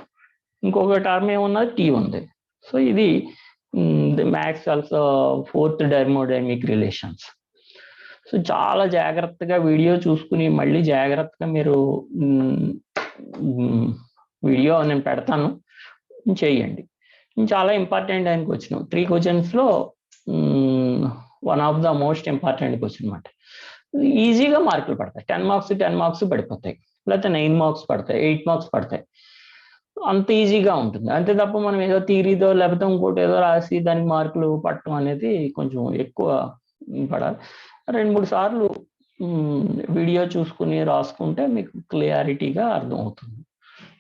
ఇంకొక టర్మ్ ఏమున్నది, టీ ఉంది. సో ఇది Maxwell's fourth thermodynamic relations. So చాలా జాగ్రత్తగా వీడియో చూసుకుని మళ్ళీ జాగ్రత్తగా మీరు వీడియో నేను పెడతాను చేయండి. చాలా ఇంపార్టెంట్ ఆయనకు వచ్చినాం 3 క్వశ్చన్స్లో one of the most important question అనమాట. ఈజీగా మార్కులు పడతాయి, 10 మార్క్స్ పడిపోతాయి, లేకపోతే 9 మార్క్స్ పడతాయి, 8 మార్క్స్ పడతాయి. అంత ఈజీగా ఉంటుంది. అంతే తప్ప మనం ఏదో థియరీతో లేకపోతే ఇంకోటి ఏదో రాసి దానికి మార్కులు పట్టడం అనేది కొంచెం ఎక్కువ పడాలి. 2-3 సార్లు వీడియో చూసుకుని రాసుకుంటే మీకు క్లియారిటీగా అర్థమవుతుంది.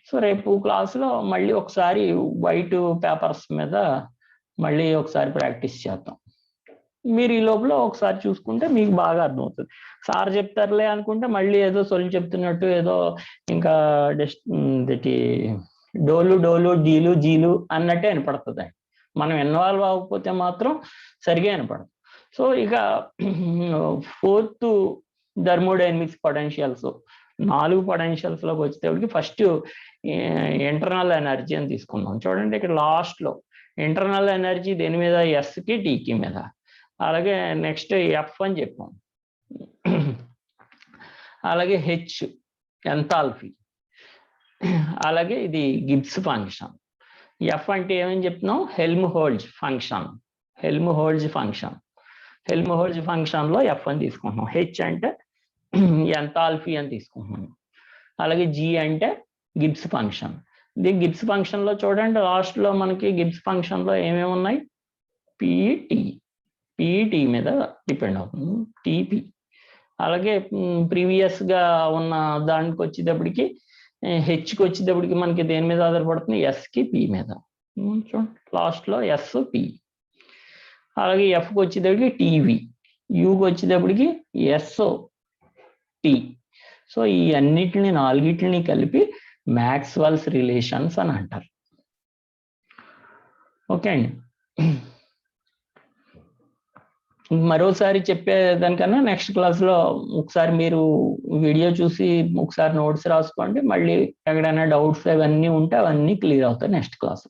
సో రేపు క్లాసులో మళ్ళీ ఒకసారి వైట్ పేపర్స్ మీద మళ్ళీ ఒకసారి ప్రాక్టీస్ చేద్దాం. మీరు ఈ లోపల ఒకసారి చూసుకుంటే మీకు బాగా అర్థమవుతుంది. సార్ చెప్తారులే అనుకుంటే మళ్ళీ ఏదో సొల్లు చెప్తున్నట్టు ఏదో ఇంకా డోలు డీలు జీలు అన్నట్టే వినపడుతుంది. మనం ఇన్వాల్వ్ అవ్వకపోతే మాత్రం సరిగా వినపడదు. సో ఇక 4th థర్మోడైనమిక్స్ పొటెన్షియల్స్ 4 పొటెన్షియల్స్ లోకి వచ్చేటప్పటికి ఫస్ట్ ఇంటర్నల్ ఎనర్జీ అని తీసుకుందాం. చూడండి ఇక్కడ లాస్ట్లో ఇంటర్నల్ ఎనర్జీ దేని మీద, ఎస్కి టీకి మీద. అలాగే నెక్స్ట్ ఎఫ్ అని చెప్పాం, అలాగే హెచ్ ఎంథాల్పీ, అలాగే ఇది గిబ్స్ ఫంక్షన్. ఎఫ్ అంటే ఏమని చెప్తున్నాం, హెల్మ్హోల్ట్జ్ ఫంక్షన్. హెల్మ్హోల్ట్జ్ ఫంక్షన్ లో ఎఫ్ అని తీసుకుంటున్నాం, హెచ్ అంటే ఎంథాల్పీ అని తీసుకుంటున్నాం, అలాగే జీ అంటే గిబ్స్ ఫంక్షన్. దీని గిబ్స్ ఫంక్షన్ లో చూడండి, లాస్ట్ లో మనకి గిబ్స్ ఫంక్షన్ లో ఏమేమి ఉన్నాయి, పిటి, పిటి మీద డిపెండ్ అవుతుంది, టిపి. అలాగే ప్రీవియస్ గా ఉన్న దానికి వచ్చేటప్పటికి హెచ్కి వచ్చేటప్పటికి మనకి దేని మీద ఆధారపడుతుంది, ఎస్కి పి మీద. చూడండి లాస్ట్ లో ఎస్ పి. అలాగే ఎఫ్కి వచ్చేటప్పటికి టీవి, యూకి వచ్చేటప్పటికి ఎస్ఓ టి. సో ఈ అన్నిటిని నాలుగిటిని కలిపి మ్యాక్స్వెల్స్ రిలేషన్స్ అని అంటారు. ఓకే అండి. మరోసారి చెప్పేదానికన్నా నెక్స్ట్ క్లాస్లో ఒకసారి మీరు వీడియో చూసి ఒకసారి నోట్స్ రాసుకోండి, మళ్ళీ ఎక్కడైనా డౌట్స్ అవన్నీ ఉంటే అవన్నీ క్లియర్ అవుతాయి నెక్స్ట్ క్లాస్.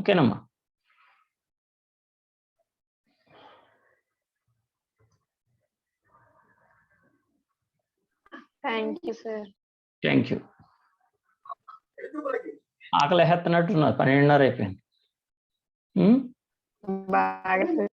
ఓకేనమ్మా. Thank you sir. Thank you. ఆకలి ఎత్తనట్టున్నారు, 12:30 అయిపోయింది. బాగా సార్.